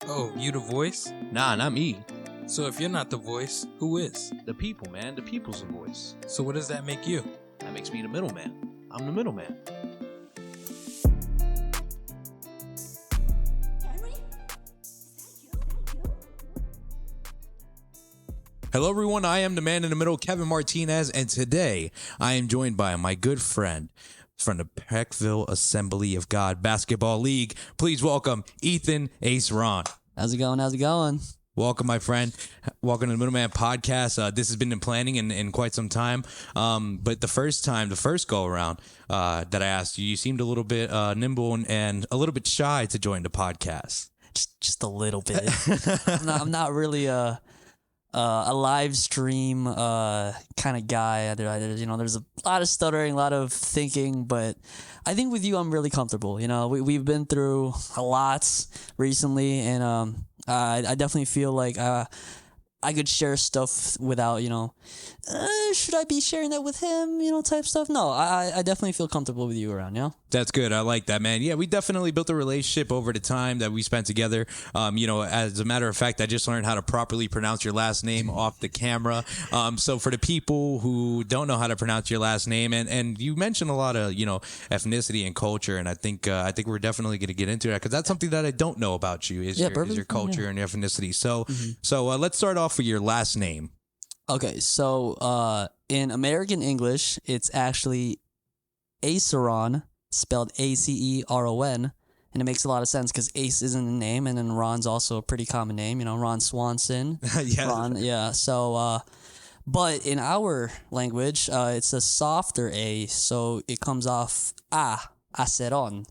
Oh, you the voice? Nah, not me. So if you're not the voice, who is? The people, man. The people's the voice. So what does that make you? That makes me the middleman. I'm the middleman. Hello, everyone. I am the man in the middle, Kevin Martinez, and today I am joined by my good friend from the Peckville Assembly of God Basketball League. Please welcome Ethan Aceron. How's it going? How's it going? Welcome, my friend. Welcome to the Middleman Podcast. This has been in planning in quite some time. But the first go around that I asked you, you seemed a little bit nimble and a little bit shy to join the podcast. Just a little bit. I'm not really a live stream kind of guy. There's a lot of stuttering, a lot of thinking, but I think with you, I'm really comfortable. You know, we've been through a lot recently, and I definitely feel like I could share stuff without, should I be sharing that with him, type stuff. No, I definitely feel comfortable with you around, That's good. I like that, man. Yeah, we definitely built a relationship over the time that we spent together. As a matter of fact, I just learned how to properly pronounce your last name off the camera. So for the people who don't know how to pronounce your last name, and you mentioned a lot of, ethnicity and culture, and I think we're definitely going to get into that because that's something that I don't know about you is your culture and your ethnicity. So let's start off with your last name. Okay, so in American English, it's actually Aceron, spelled Aceron, and it makes a lot of sense because Ace isn't a name, and then Ron's also a pretty common name, Ron Swanson. Yeah. Ron, yeah. So, but in our language, it's a softer A, so it comes off Aceron.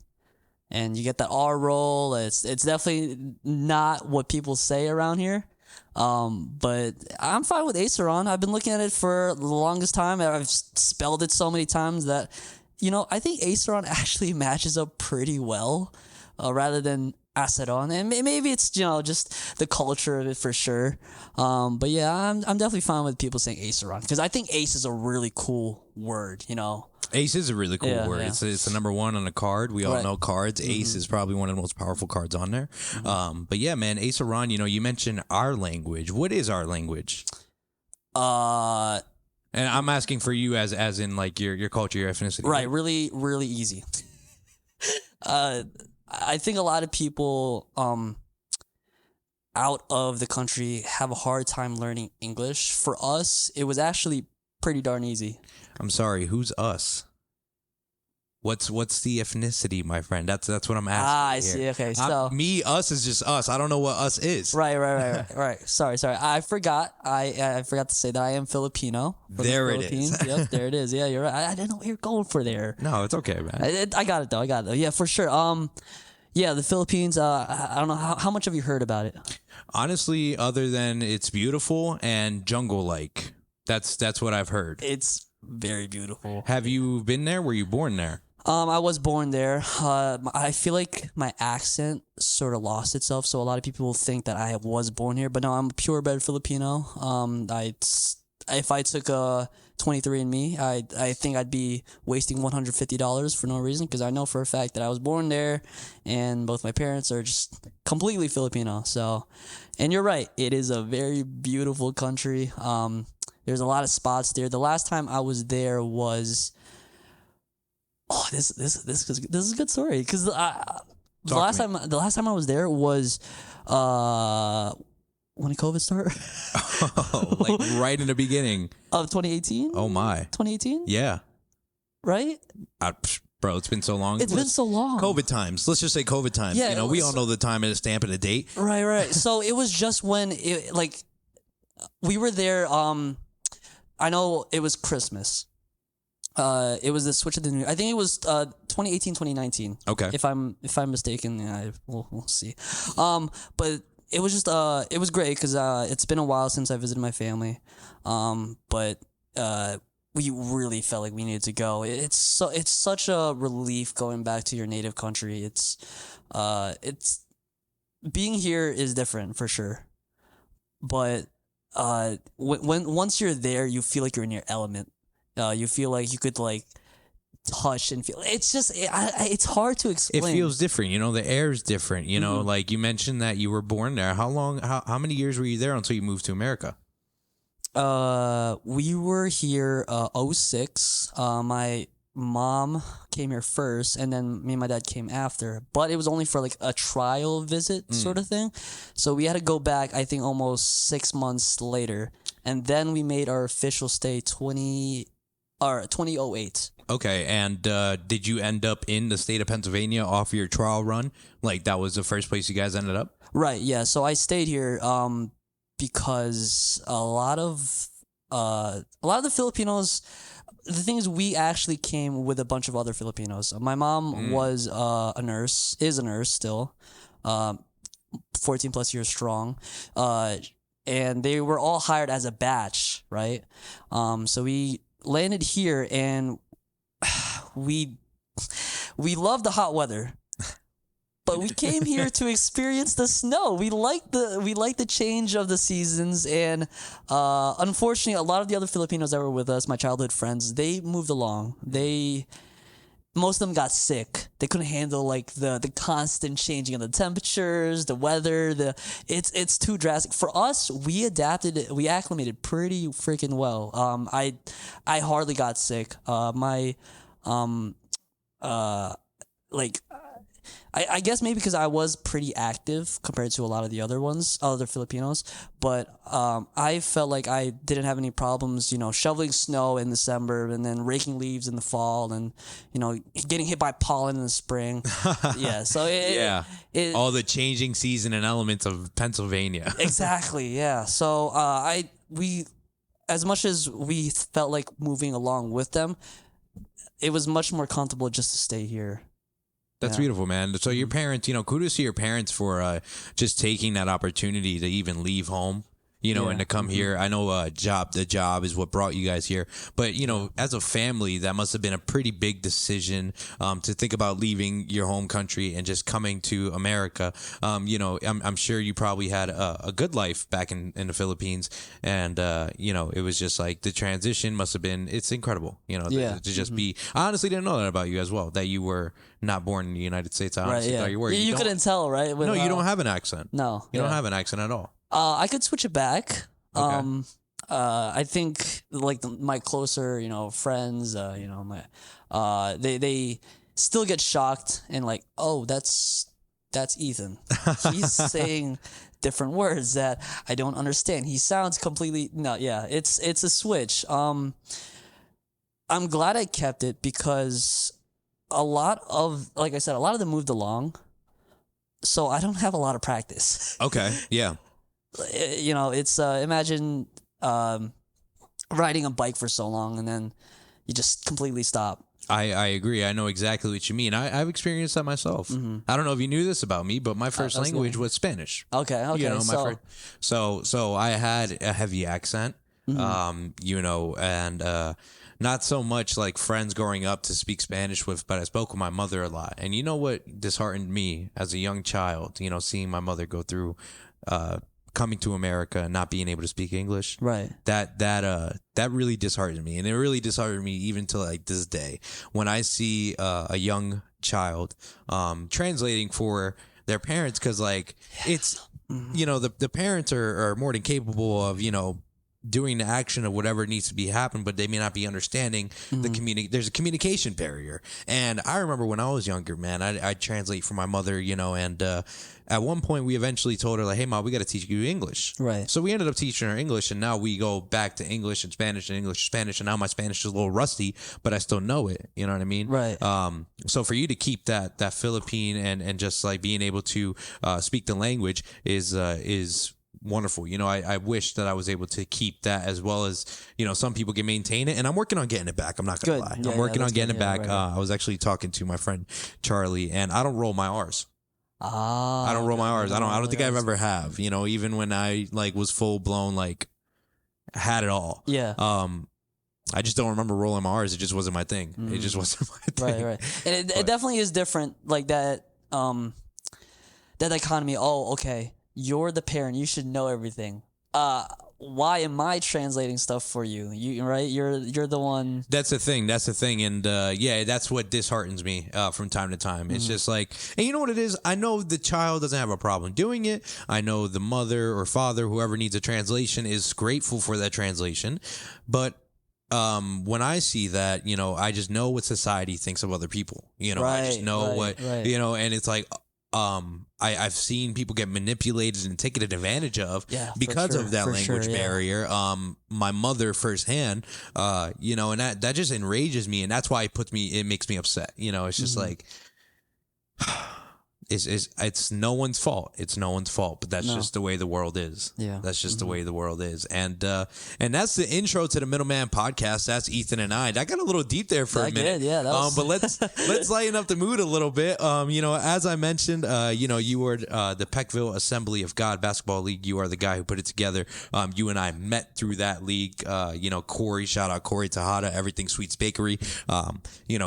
And you get that R roll. It's definitely not what people say around here. But I'm fine with Aceron. I've been looking at it for the longest time. I've spelled it so many times that, I think Aceron actually matches up pretty well, rather than Aceron. And maybe it's, just the culture of it for sure. But yeah, I'm definitely fine with people saying Aceron because I think Ace is a really cool word, Ace is a really cool word. Yeah. It's the number one on a card. We all know cards. Ace is probably one of the most powerful cards on there. But yeah, man, Aceron, you mentioned our language. What is our language? And I'm asking for you as in like your culture, your ethnicity. Right, really, really easy. I think a lot of people out of the country have a hard time learning English. For us, it was actually pretty darn easy. I'm sorry, who's us? What's the ethnicity, my friend? That's what I'm asking. I see. Okay, so us is just us. I don't know what us is. Right. Sorry. I forgot. I forgot to say that I am Filipino. There it is. Yep, there it is. Yeah, you're right. I didn't know what you're going for there. No, it's okay, man. I got it though. Yeah, for sure. Yeah, the Philippines. I don't know how much have you heard about it? Honestly, other than it's beautiful and jungle-like. That's what I've heard. It's very beautiful. Have you been there? Were you born there? I was born there. I feel like my accent sort of lost itself, so a lot of people will think that I was born here, but no, I'm a purebred Filipino. If I took a 23andMe, I think I'd be wasting $150 for no reason because I know for a fact that I was born there, and both my parents are just completely Filipino. So, and you're right, it is a very beautiful country. There's a lot of spots there. The last time I was there was, this is a good story because the last time I was there was when did COVID start? Like right in the beginning of 2018. Oh my, 2018. Yeah, right. Bro, it's been so long. It's been so long. COVID times. Let's just say COVID times. Yeah, we all know the time and a stamp and a date. Right. So it was just when we were there. I know it was Christmas. It was the switch of the new. I think it was 2018, 2019. Okay. If I'm mistaken, we'll see. But it was just it was great because it's been a while since I visited my family. But we really felt like we needed to go. It's such a relief going back to your native country. It's being here is different for sure, but when once you're there, you feel like you're in your element. You feel like you could touch and feel. It's just it's hard to It explain. feels different, the air is different, like you mentioned that you were born there. How many years were you there until you moved to America? We were here 06. My mom came here first, and then me and my dad came after. But it was only for like a trial visit sort of thing. So we had to go back, I think, almost 6 months later, and then we made our official stay 2008. Okay, and did you end up in the state of Pennsylvania off your trial run? Like that was the first place you guys ended up? Right. Yeah. So I stayed here because a lot of the Filipinos. The thing is, we actually came with a bunch of other Filipinos. My mom was a nurse, is a nurse still, 14 plus years strong, and they were all hired as a batch, right? So we landed here, and we love the hot weather. But we came here to experience the snow. We like the change of the seasons, and unfortunately, a lot of the other Filipinos that were with us, my childhood friends, they moved along. Most of them got sick. They couldn't handle like the constant changing of the temperatures, the weather. It's too drastic for us. We adapted. We acclimated pretty freaking well. I hardly got sick. I guess maybe because I was pretty active compared to a lot of the other Filipinos, but I felt like I didn't have any problems, shoveling snow in December and then raking leaves in the fall and, getting hit by pollen in the spring. Yeah, so all the changing season and elements of Pennsylvania. Exactly, yeah. So we, as much as we felt like moving along with them, it was much more comfortable just to stay here. That's beautiful, man. So your parents, kudos to your parents for just taking that opportunity to even leave home, and to come here. I know the job is what brought you guys here. But, as a family, that must have been a pretty big decision to think about leaving your home country and just coming to America. I'm sure you probably had a good life back in the Philippines. And, it was just like the transition must have been, it's incredible, to just be. I honestly didn't know that about you as well, that you were not born in the United States. I honestly thought you were. You couldn't tell, right? No, you don't have an accent. No. You don't have an accent at all. I could switch it back. Okay. I think like my closer, friends, they still get shocked and like, oh, that's Ethan. He's saying different words that I don't understand. He sounds completely it's a switch. I'm glad I kept it because a lot of them moved along, so I don't have a lot of practice. Okay, yeah. It's imagine riding a bike for so long and then you just completely stop. I agree. I know exactly what you mean. I've experienced that myself. Mm-hmm. I don't know if you knew this about me, but my first language was Spanish. Okay. So I had a heavy accent, and not so much like friends growing up to speak Spanish with, but I spoke with my mother a lot. And you know what disheartened me as a young child, seeing my mother go through coming to America and not being able to speak English. Right. That really disheartened me. And it really disheartened me even to like this day. When I see a young child translating for their parents, because like it's, the parents are more than capable of, doing the action of whatever needs to be happened, but they may not be understanding there's a communication barrier. And I remember when I was younger, man, I'd translate for my mother, and at one point we eventually told her like, hey mom, we got to teach you English. Right. So we ended up teaching her English, and now we go back to English and Spanish and English and Spanish, and now my Spanish is a little rusty, but I still know it. You know what I mean? Right. So for you to keep that Philippine and just like being able to speak the language is wonderful. I wish that I was able to keep that as well as, some people can maintain it, and I'm working on getting it back. I'm not going to lie. I'm working on getting it back. Right. I was actually talking to my friend Charlie, and I don't roll my R's. I don't roll my R's. I don't think I've ever have, even when I like was full blown, like had it all. Yeah. I just don't remember rolling my R's. It just wasn't my thing. It just wasn't my thing. Right. And it definitely is different. Like that dichotomy. Oh, okay. You're the parent. You should know everything. why am I translating stuff for you? You right? You're the one. That's the thing. And yeah, that's what disheartens me from time to time. It's just like, and you know what it is? I know the child doesn't have a problem doing it. I know the mother or father, whoever needs a translation, is grateful for that translation. But when I see that, I just know what society thinks of other people. I just know and it's like, I've seen people get manipulated and taken advantage of because of that language barrier. My mother firsthand, and that just enrages me, and that's why it makes me upset. It's just like, it's no one's fault. It's no one's fault, but that's just the way the world is. Yeah. That's just the way the world is. And that's the intro to the Middleman Podcast. That's Ethan and I. That got a little deep there for a minute. That was... But let's lighten up the mood a little bit. As I mentioned, you were the Peckville Assembly of God Basketball League. You are the guy who put it together. You and I met through that league. Corey, shout out Corey Tejada, Everything Sweets Bakery.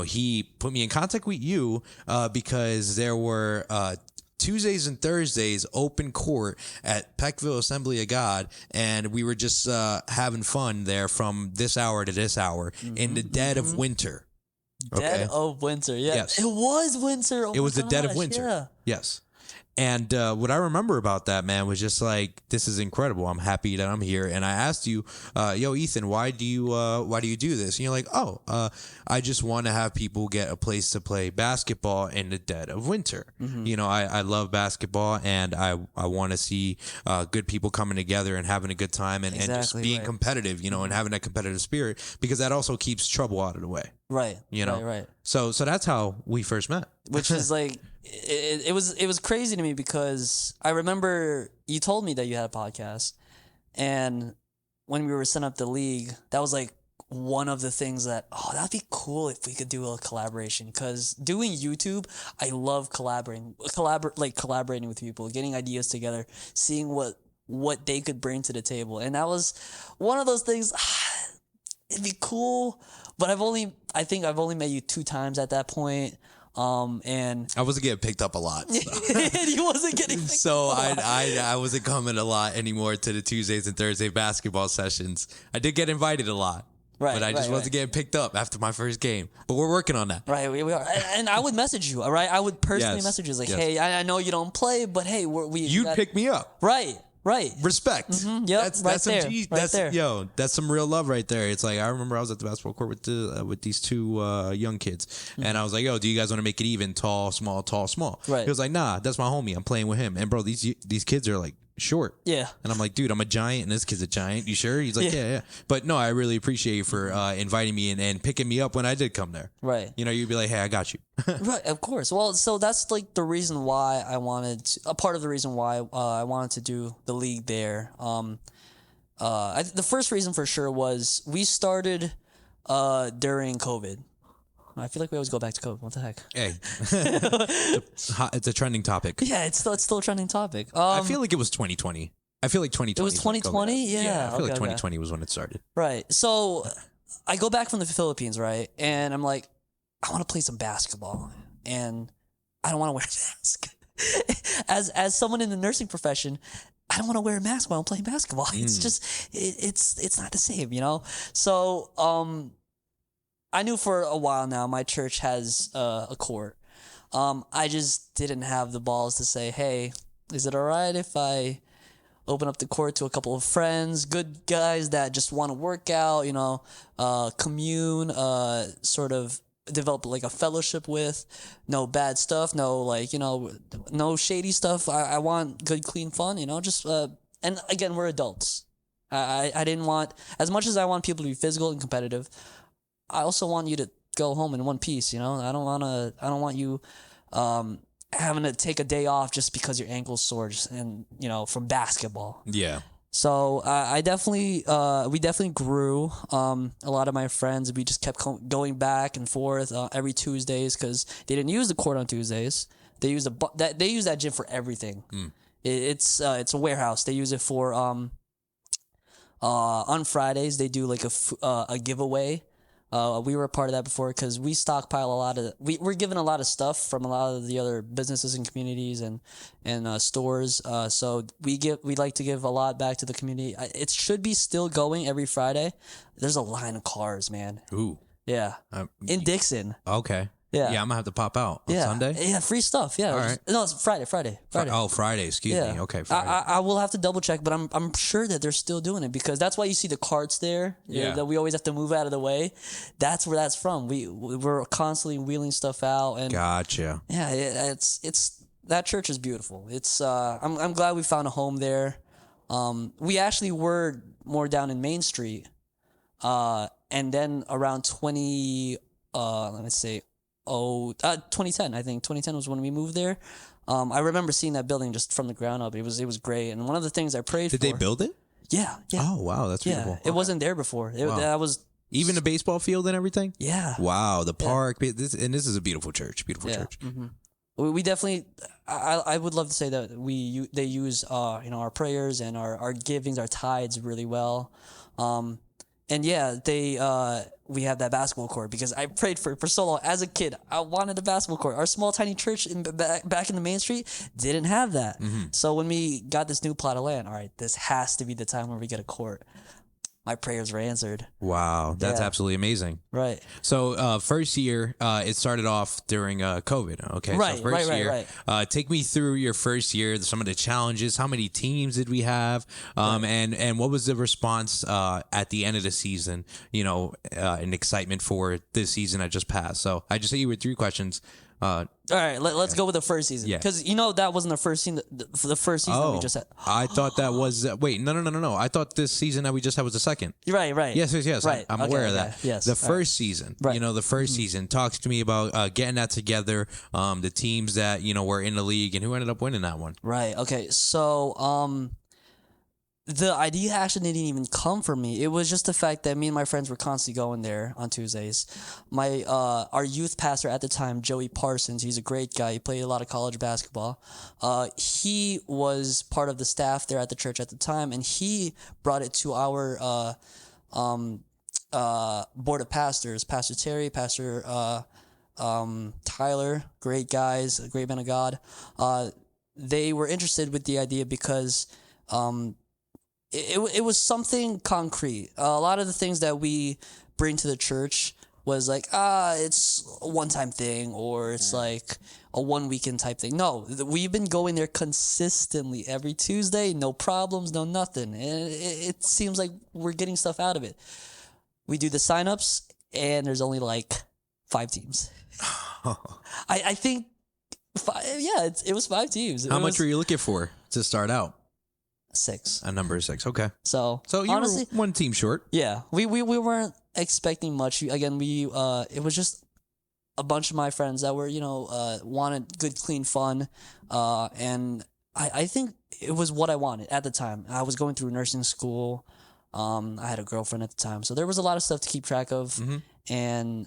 He put me in contact with you because there were Tuesdays and Thursdays open court at Peckville Assembly of God, and we were just having fun there from this hour to this hour in the dead of winter. Dead of winter, yeah. Yes. It was winter. It was the dead of winter. Yeah. Yes. And what I remember about that, man, was just like, this is incredible. I'm happy that I'm here. And I asked you, yo, Ethan, why do you do this? And you're like, I just want to have people get a place to play basketball in the dead of winter. I love basketball, and I want to see good people coming together and having a good time and just being competitive, and having that competitive spirit, because that also keeps trouble out of the way. Right. Right. So that's how we first met. Which is like, it was crazy to me, because I remember you told me that you had a podcast, and when we were setting up the league, that was like one of the things that, that'd be cool if we could do a collaboration. Because doing YouTube, I love collaborating with people, getting ideas together, seeing what they could bring to the table. And that was one of those things. It'd be cool, but I think I've only met you 2 times at that point. And I wasn't getting picked up a lot. So. He wasn't getting picked so up. I wasn't coming a lot anymore to the Tuesdays and Thursday basketball sessions. I did get invited a lot. But I just wasn't getting picked up after my first game. But we're working on that. Right, we are. And I would message you, all right? I would personally message you, like, hey, I know you don't play, but hey, you'd pick me up. Right. Respect. Yep, that's there. Yo, that's some real love right there. It's like, I remember I was at the basketball court with these 2 young kids, and I was like, yo, do you guys want to make it even? Tall, small, tall, small. Right. He was like, nah, that's my homie. I'm playing with him. And bro, these kids are like short. Yeah. And I'm like, dude, I'm a giant and this kid's a giant. You sure? He's like, yeah. But no, I really appreciate you for inviting me and picking me up when I did come there. Right. You'd be like, hey, I got you. Right, of course. Well, so that's like the reason why a part of the reason why I wanted to do the league there. The first reason for sure was we started during COVID. I feel like we always go back to COVID. What the heck? Hey, it's a trending topic. Yeah, it's still a trending topic. I feel like it was 2020. I feel like 2020. It was 2020. Yeah, I feel like 2020 was when it started. Right. So I go back from the Philippines, right, and I'm like, I want to play some basketball, and I don't want to wear a mask. As someone in the nursing profession, I don't want to wear a mask while I'm playing basketball. It's just it's not the same, So I knew for a while now my church has a court. I just didn't have the balls to say, hey, is it all right if I open up the court to a couple of friends, good guys that just want to work out, commune, sort of develop like a fellowship with, no bad stuff, no no shady stuff. I want good, clean fun, just, and again, we're adults. I didn't want, as much as I want people to be physical and competitive, I also want you to go home in one piece, I don't want you, having to take a day off just because your ankle's sore and, from basketball. Yeah. So we definitely grew. A lot of my friends, we just kept going back and forth every Tuesdays because they didn't use the court on Tuesdays. They use that gym for everything. It's a warehouse. They use it for on Fridays they do like a giveaway. We were a part of that before because we stockpile a lot of. We're given a lot of stuff from a lot of the other businesses and communities and stores. So we like to give a lot back to the community. It should be still going every Friday. There's a line of cars, man. Ooh. Yeah. In Dixon. Okay. Yeah. Yeah, I'm gonna have to pop out on Sunday. Yeah, free stuff. Yeah. All right. No, it's Friday. Oh, Friday. Excuse me. Okay, Friday. I will have to double check, but I'm sure that they're still doing it because that's why you see the carts there. That we always have to move out of the way. That's where that's from. We're constantly wheeling stuff out and. Gotcha. Yeah, it's that church is beautiful. It's I'm glad we found a home there. We actually were more down in Main Street, and then around 2010, I think 2010 was when we moved there. I remember seeing that building just from the ground up. It was great, and one of the things I prayed for. Did they build it? Yeah. Oh wow, that's beautiful. It wasn't there before. That was even the baseball field and everything. Yeah. Wow, the park. This is a beautiful church. Beautiful church. Mm-hmm. We definitely. I would love to say that they use our prayers and our givings, our tithes really well. And yeah, we have that basketball court because I prayed for so long. As a kid, I wanted a basketball court. Our small, tiny church back in the main street didn't have that. Mm-hmm. So when we got this new plot of land, all right, this has to be the time where we get a court. My prayers were answered. Wow, that's absolutely amazing. Right. So first year, it started off during COVID. Okay. Right. So first year, right. Take me through your first year. Some of the challenges. How many teams did we have? And what was the response at the end of the season? And excitement for this season that just passed. So I just hit you with 3 questions. All right, let's go with the first season. Yeah. Because that wasn't the first season. The first season that we just had. I thought that was wait, no. I thought this season that we just had was the second. Right. Yes. Right. I'm aware of that. Yes. The first season. Right. The first season. Talk to me about getting that together. The teams that were in the league and who ended up winning that one. Right. Okay. So the idea actually didn't even come from me. It was just the fact that me and my friends were constantly going there on Tuesdays. Our youth pastor at the time, Joey Parsons, he's a great guy. He played a lot of college basketball. He was part of the staff there at the church at the time, and he brought it to our board of pastors, Pastor Terry, Pastor Tyler, great guys, great men of God. They were interested with the idea because it was something concrete. A lot of the things that we bring to the church was like, it's a one-time thing or it's like a one weekend type thing. No, we've been going there consistently every Tuesday, no problems, no nothing. And it seems like we're getting stuff out of it. We do the signups and there's only like 5 teams. I think, it was 5 teams. How much were you looking for to start out? 6. A number 6. Okay. So you honestly, were 1 team short. Yeah. We weren't expecting much. Again, it was just a bunch of my friends that were, wanted good, clean fun. And I think it was what I wanted at the time. I was going through nursing school. I had a girlfriend at the time. So there was a lot of stuff to keep track of. Mm-hmm. And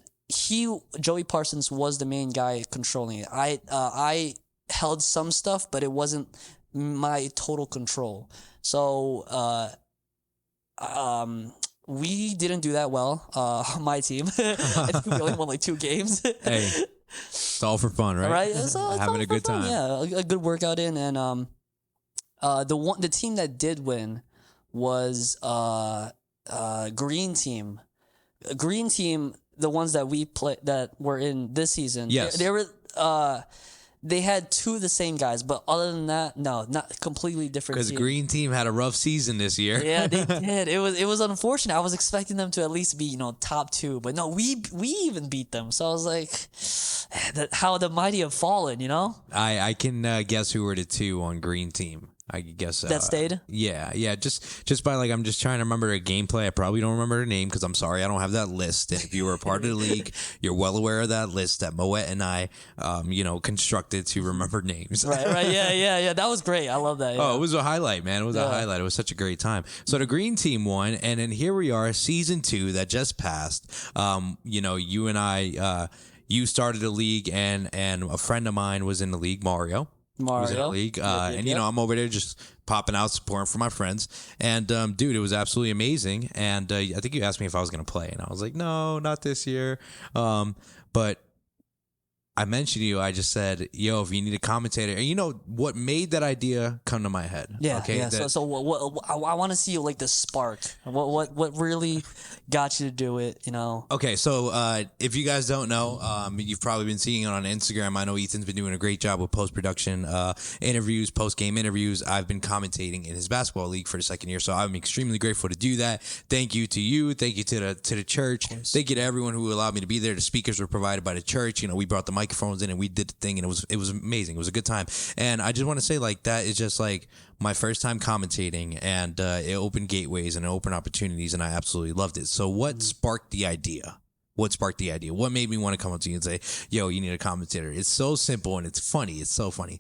Joey Parsons was the main guy controlling it. I held some stuff, but it wasn't my total control. So we didn't do that well on my team. I think we only won like 2 games. Hey, it's all for fun, right? Right, it's having a good time. Yeah, a good workout in. And the team that did win was Green Team. Green Team, the ones that we play that were in this season. Yes, they were. They had 2 of the same guys, but other than that, no, not completely different. Because Green Team had a rough season this year. Yeah, they did. It was unfortunate. I was expecting them to at least be top 2, but no, we even beat them. So I was like, how the mighty have fallen, I can guess who were the 2 on Green Team. I guess that stayed. Yeah. Just by I'm just trying to remember their gameplay. I probably don't remember their name because I'm sorry I don't have that list. And if you were a part of the league, you're well aware of that list that Moet and I, constructed to remember names. Right. Yeah. That was great. I love that. Yeah. Oh, it was a highlight, man. It was a highlight. It was such a great time. So the Green Team won, and then here we are, season 2 that just passed. You and I, you started the league, and a friend of mine was in the league, Mario. Mario. was in a league. And, you know, I'm over there just popping out, supporting for my friends. And, dude, it was absolutely amazing. And I think you asked me if I was going to play. And I was like, no, not this year. But I mentioned you. I just said, yo, if you need a commentator. And you know what made that idea come to my head? Yeah, okay? yeah. So what I want to see like the spark. What really got you to do it? You know. Okay, so if you guys don't know, you've probably been seeing it on Instagram. I know Ethan's been doing a great job with post-production interviews, post-game interviews. I've been commentating in his basketball league for the second year, so I'm extremely grateful to do that. Thank you to you. Thank you to the church. Thank you to everyone who allowed me to be there. The speakers were provided by the church. You know, we brought the microphones in and we did the thing, and it was amazing. It was a good time. And I just want to say, like, that is just like my first time commentating, and it opened gateways and it opened opportunities, and I absolutely loved it. So what sparked the idea? What sparked the idea? What made me want to come up to you and say, yo, you need a commentator? It's so simple and it's funny. It's so funny.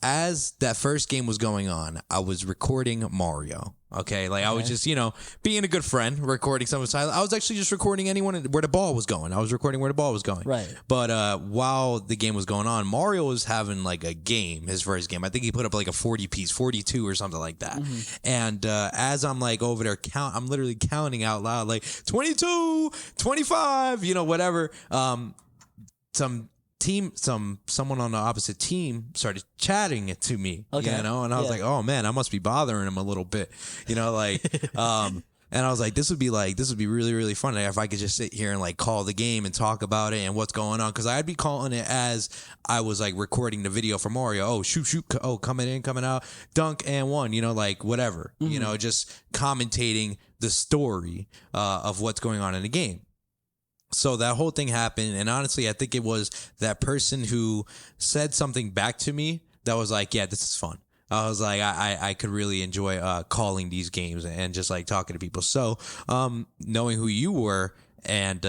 As that first game was going on, I was recording Mario. Okay, like I was just, you know, being a good friend, recording some of the I was actually just recording anyone where the ball was going. I was recording where the ball was going. Right. But while the game was going on, Mario was having like a game, his first game. I think he put up like a 40 piece, 42 or something like that. And as I'm like over there I'm literally counting out loud, like 22, 25, you know, whatever. Someone on the opposite team started chatting it to me, you know, and I was like, oh man, I must be bothering him a little bit, you know, like, and I was like, this would be really, really fun if I could just sit here and like call the game and talk about it and what's going on. Cause I'd be calling it as I was like recording the video for Mario. Oh, shoot. Oh, coming in, coming out, dunk and one, you know, like whatever, you know, just commentating the story, of what's going on in the game. So that whole thing happened, and honestly, I think it was that person who said something back to me that was like, yeah, this is fun. I was like, I could really enjoy calling these games and just like talking to people. So knowing who you were and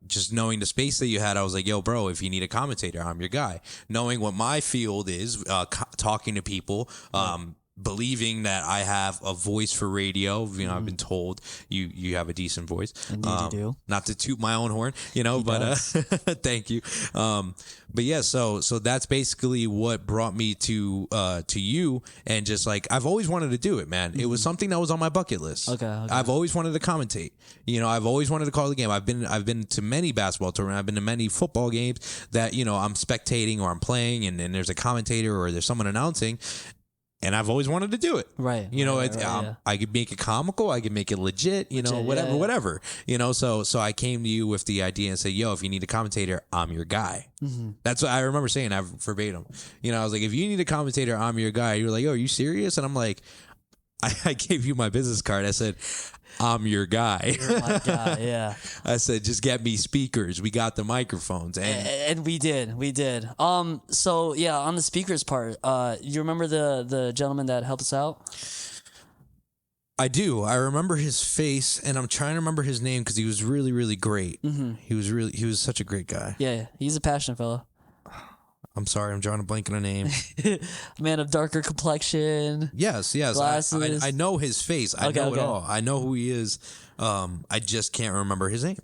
just knowing the space that you had, I was like, yo, bro, if you need a commentator, I'm your guy. Knowing what my field is, talking to people, believing that I have a voice for radio. You know, I've been told you have a decent voice. Indeed you do. Not to toot my own horn, you know, but thank you. But yeah, so that's basically what brought me to you, and just like I've always wanted to do it, man. It was something that was on my bucket list. Okay. I've always wanted to commentate. You know, I've always wanted to call the game. I've been to many basketball tournaments. I've been to many football games that, you know, I'm spectating or I'm playing, and there's a commentator or there's someone announcing. And I've always wanted to do it. Right. You know, I could make it comical. I could make it legit, you know, whatever. You know, so I came to you with the idea and said, yo, if you need a commentator, I'm your guy. That's what I remember saying that verbatim. You know, I was like, if you need a commentator, I'm your guy. You were like, yo, are you serious? And I'm like, I gave you my business card. I said, I'm your guy. You're my guy, yeah. I said, just get me speakers. We got the microphones. And we did. So yeah, on the speakers part, you remember the gentleman that helped us out? I do. I remember his face, and I'm trying to remember his name because he was really, really great. He was such a great guy. Yeah. He's a passionate fella. I'm sorry, I'm drawing a blank on a name. Man of darker complexion. Yes. Glasses. I know his face. I know it all. I know who he is. I just can't remember his name.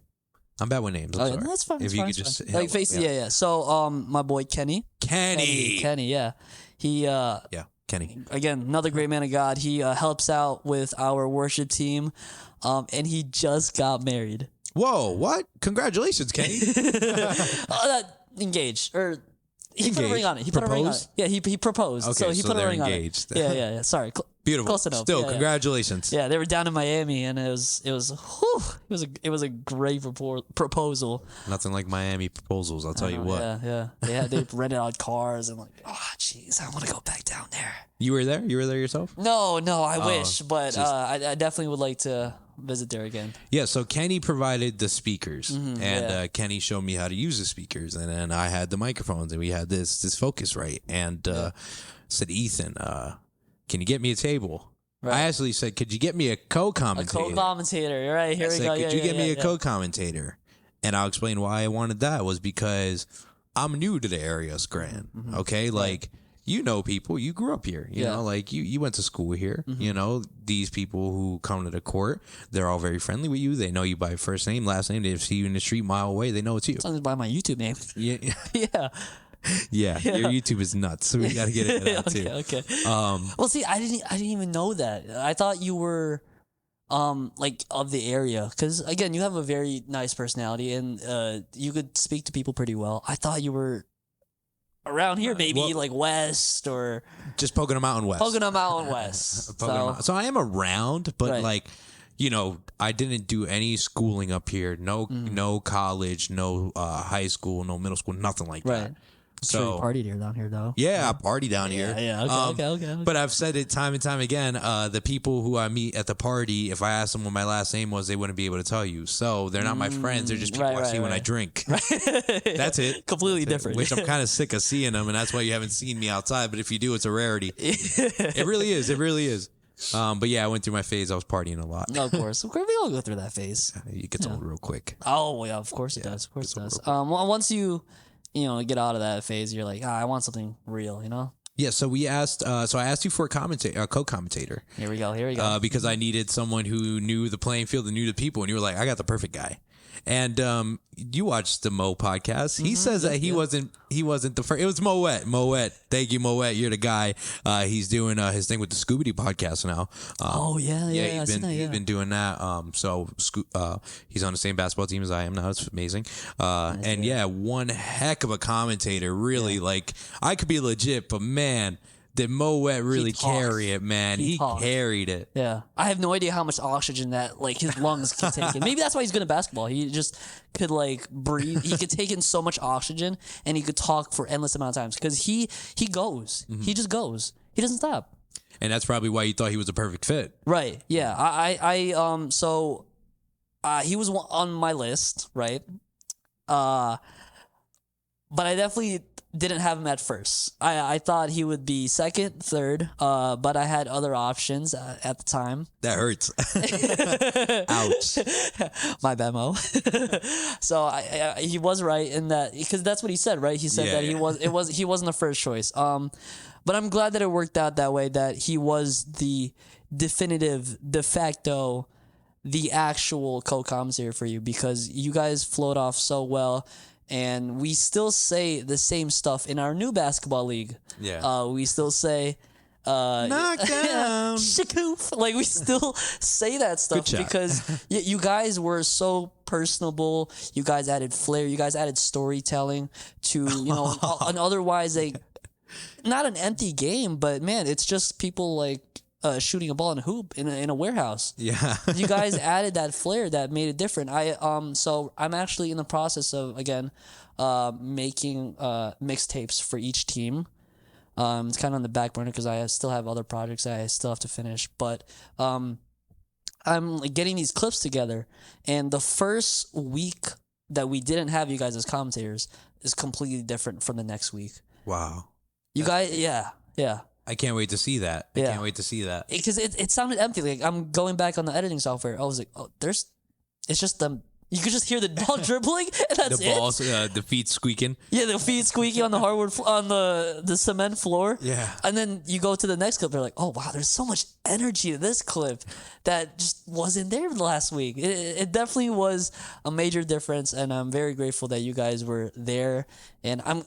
I'm bad with names. I'm sorry. That's fine. If you could just like face, yeah. So, my boy Kenny. Kenny, yeah. He. Kenny. Again, another great man of God. He helps out with our worship team, and he just got married. Whoa! What? Congratulations, Kenny. Engaged or. He put a ring on it. He put a ring on it. Yeah, he proposed. Okay, so he put a ring engaged. on it. Yeah. Sorry. Beautiful. Close enough. Still, congratulations. Yeah, they were down in Miami, and it was a great proposal. Nothing like Miami proposals, I'll tell you what. Yeah. They rented out cars, and like, oh, jeez, I want to go back down there. You were there? You were there yourself? No, I wish, but I definitely would like to visit there again. Yeah, so Kenny provided the speakers, and Kenny showed me how to use the speakers, and then I had the microphones, and we had this Focusrite, and said, Ethan, can you get me a table? Right. I actually said, could you get me a co-commentator? A co-commentator, you're right. Here we go. Could you get me a co-commentator? And I'll explain why I wanted that was because I'm new to the area, Scranton. Okay, like you know people, you grew up here. You know, like you went to school here. You know, these people who come to the court, they're all very friendly with you. They know you by first name, last name. They see you in the street mile away. They know it's you. Sometimes by my YouTube name. Yeah. Yeah. Yeah, your YouTube is nuts, so we got to get into that too. Okay. Well, see, I didn't even know that. I thought you were like of the area, because again, you have a very nice personality and you could speak to people pretty well. I thought you were around here, maybe like west or just Pocono Mountain West. Pocono Mountain West. So I am around, but Right. like, you know, I didn't do any schooling up here. No college, no high school, no middle school, nothing like Right. that. Sure you So partied here down here though. yeah, I party down here. Yeah. Okay. But I've said it time and time again. The people who I meet at the party, if I asked them what my last name was, they wouldn't be able to tell you. So they're not my friends. They're just people I see when I drink. That's it. Completely different. Which I'm kind of sick of seeing them, and that's why you haven't seen me outside. But if you do, it's a rarity. It really is. It really is. But yeah, I went through my phase. I was partying a lot. Of course. We all go through that phase. It gets old real quick. Oh, yeah, of course it does. Of course it does. Once you get out of that phase, you're like, I want something real, you know? Yeah, so we asked. So I asked you for a co-commentator. Here we go. Because I needed someone who knew the playing field and knew the people, and you were like, I got the perfect guy. And you watched the Mo podcast. He says that he wasn't the first. It was Moet. Thank you, Moet. You're the guy. He's doing his thing with the Scooby-Doo podcast now. He's been doing that. So he's on the same basketball team as I am now. It's amazing. One heck of a commentator. Really, like I could be legit, but man, did Moet really carry it, man? He carried it. Yeah. I have no idea how much oxygen that like his lungs can take in. Maybe that's why he's good at basketball. He just could like breathe. He could take in so much oxygen and he could talk for endless amount of times because he goes. He just goes. He doesn't stop. And that's probably why you thought he was a perfect fit. Right. Yeah. He was on my list, right? But I definitely didn't have him at first. I thought he would be second, third, but I had other options at the time. That hurts. Ouch. My bad, Mo. So he was right in that, because that's what he said, right? He said he wasn't the first choice. But I'm glad that it worked out that way, that he was the definitive, de facto, the actual co-commentator for you, because you guys flowed off so well. And we still say the same stuff in our new basketball league. Yeah. We still say knockdown. Shakoof. Like we still say that stuff because you guys were so personable. You guys added flair. You guys added storytelling to an otherwise not an empty game, but man, it's just people like shooting a ball in a hoop in a warehouse. Yeah. You guys added that flair that made it different. So I'm actually in the process of again making mixtapes for each team. It's kind of on the back burner because I still have other projects that I still have to finish, but I'm like getting these clips together, and the first week that we didn't have you guys as commentators is completely different from the next week. Wow. You guys, yeah. I can't wait to see that. I can't wait to see that. Because it sounded empty. Like I'm going back on the editing software. I was like, it's just them. You could just hear the ball dribbling, and that's the balls, the feet squeaking. Yeah, the feet squeaking on the hardwood, on the cement floor. Yeah. And then you go to the next clip. They're like, oh, wow, there's so much energy to this clip that just wasn't there last week. It definitely was a major difference, and I'm very grateful that you guys were there. And I'm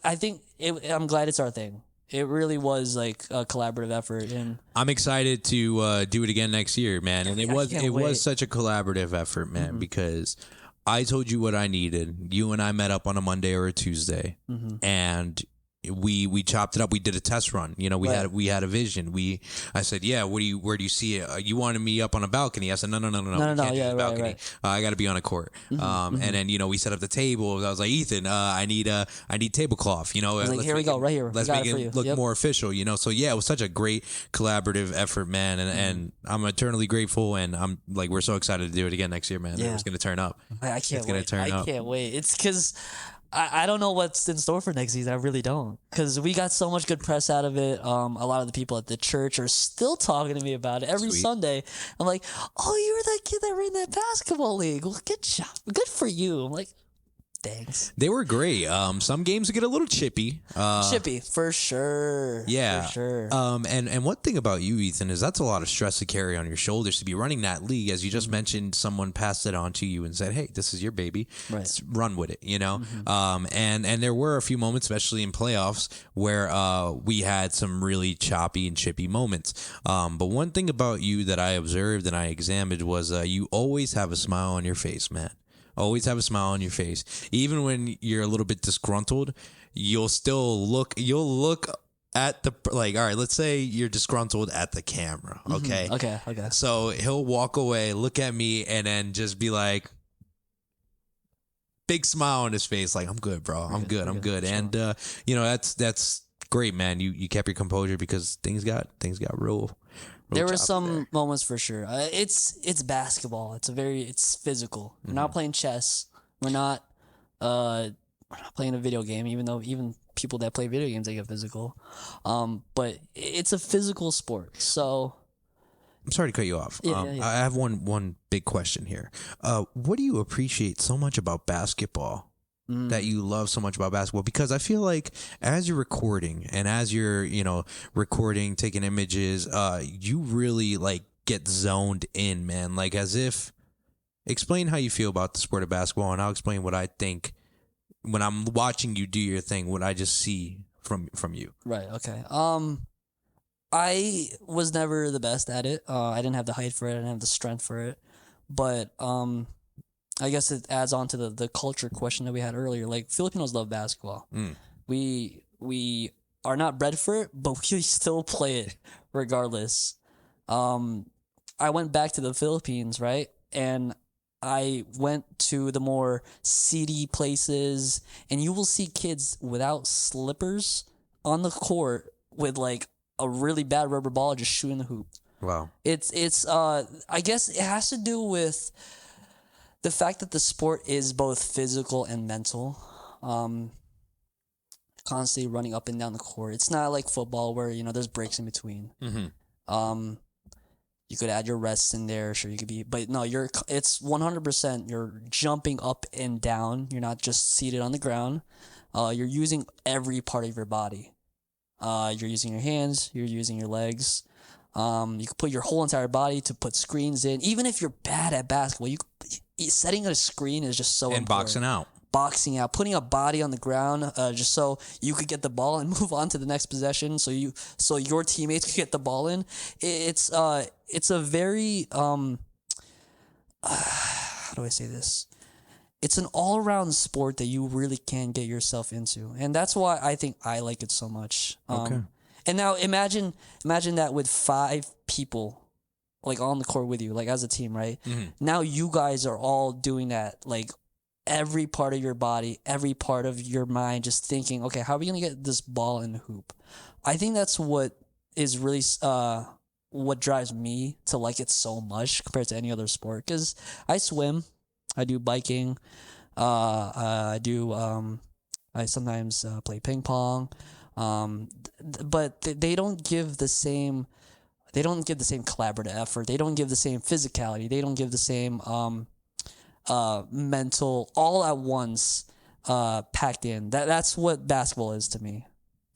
glad it's our thing. It really was like a collaborative effort, and I'm excited to do it again next year, man. And it was such a collaborative effort, man, because I told you what I needed. You and I met up on a Monday or a Tuesday, and we chopped it up. We did a test run. We had a vision. I said, yeah. Where do you see it? You wanted me up on a balcony. I said, no. We can't do the balcony. Right. I got to be on a court. And then we set up the table. I was like, Ethan, I need tablecloth. Like, here we go, right here. Let's make it look more official. So yeah, it was such a great collaborative effort, man. And I'm eternally grateful. And I'm like, we're so excited to do it again next year, man. Yeah. It's gonna turn up. I can't wait. I can't wait. It's because I don't know what's in store for next season. I really don't, because we got so much good press out of it. A lot of the people at the church are still talking to me about it every Sunday. I'm like, oh, you were that kid that ran that basketball league. Well, good job. Good for you. I'm like, Thanks. They were great. Some games get a little chippy. Chippy, for sure. Yeah. For sure. And one thing about you, Ethan, is that's a lot of stress to carry on your shoulders to be running that league. As you just mentioned, someone passed it on to you and said, hey, this is your baby. Right. Let's run with it, you know? And there were a few moments, especially in playoffs, where we had some really choppy and chippy moments. But one thing about you that I observed and I examined was you always have a smile on your face, man. Always have a smile on your face. Even when you're a little bit disgruntled, you'll look at the, like, all right, let's say you're disgruntled at the camera, okay? Okay. So he'll walk away, look at me, and then just be like, big smile on his face, like, I'm good, bro. I'm good. Sure. And, that's great, man. You kept your composure because things got real. There were some moments for sure. It's basketball. It's physical. We're not playing chess. We're not playing a video game. Even people that play video games, they get physical. But it's a physical sport. So I'm sorry to cut you off. Yeah. I have one big question here. What do you appreciate so much about basketball? That you love so much about basketball? Because I feel like as you're recording and as you're, recording, taking images, you really like get zoned in, man. Like as if, explain how you feel about the sport of basketball, and I'll explain what I think when I'm watching you do your thing, what I just see from you. right. Okay. I was never the best at it. I didn't have the height for it. I didn't have the strength for it. But I guess it adds on to the culture question that we had earlier. Like, Filipinos love basketball. We are not bred for it, but we still play it regardless. I went back to the Philippines, right? And I went to the more seedy places, and you will see kids without slippers on the court with like a really bad rubber ball just shooting the hoop. Wow. It's I guess it has to do with the fact that the sport is both physical and mental. Constantly running up and down the court. It's not like football where, there's breaks in between. You could add your rests in there. Sure, you could be, but no, it's 100%. You're jumping up and down. You're not just seated on the ground. You're using every part of your body. You're using your hands. You're using your legs. You can put your whole entire body to put screens in. Even if you're bad at basketball, setting a screen is just so important. Boxing out, putting a body on the ground, just so you could get the ball and move on to the next possession. So your teammates could get the ball in. It's a very how do I say this? It's an all-around sport that you really can get yourself into, and that's why I think I like it so much. Okay. And now imagine that with 5 people, like on the court with you, like as a team, right? Now you guys are all doing that, like every part of your body, every part of your mind, just thinking, okay, how are we gonna get this ball in the hoop? I think that's what is really what drives me to like it so much compared to any other sport. Because I swim, I do biking, I sometimes play ping pong. But they don't give the same collaborative effort. They don't give the same physicality. They don't give the same mental all at once packed in. That's what basketball is to me.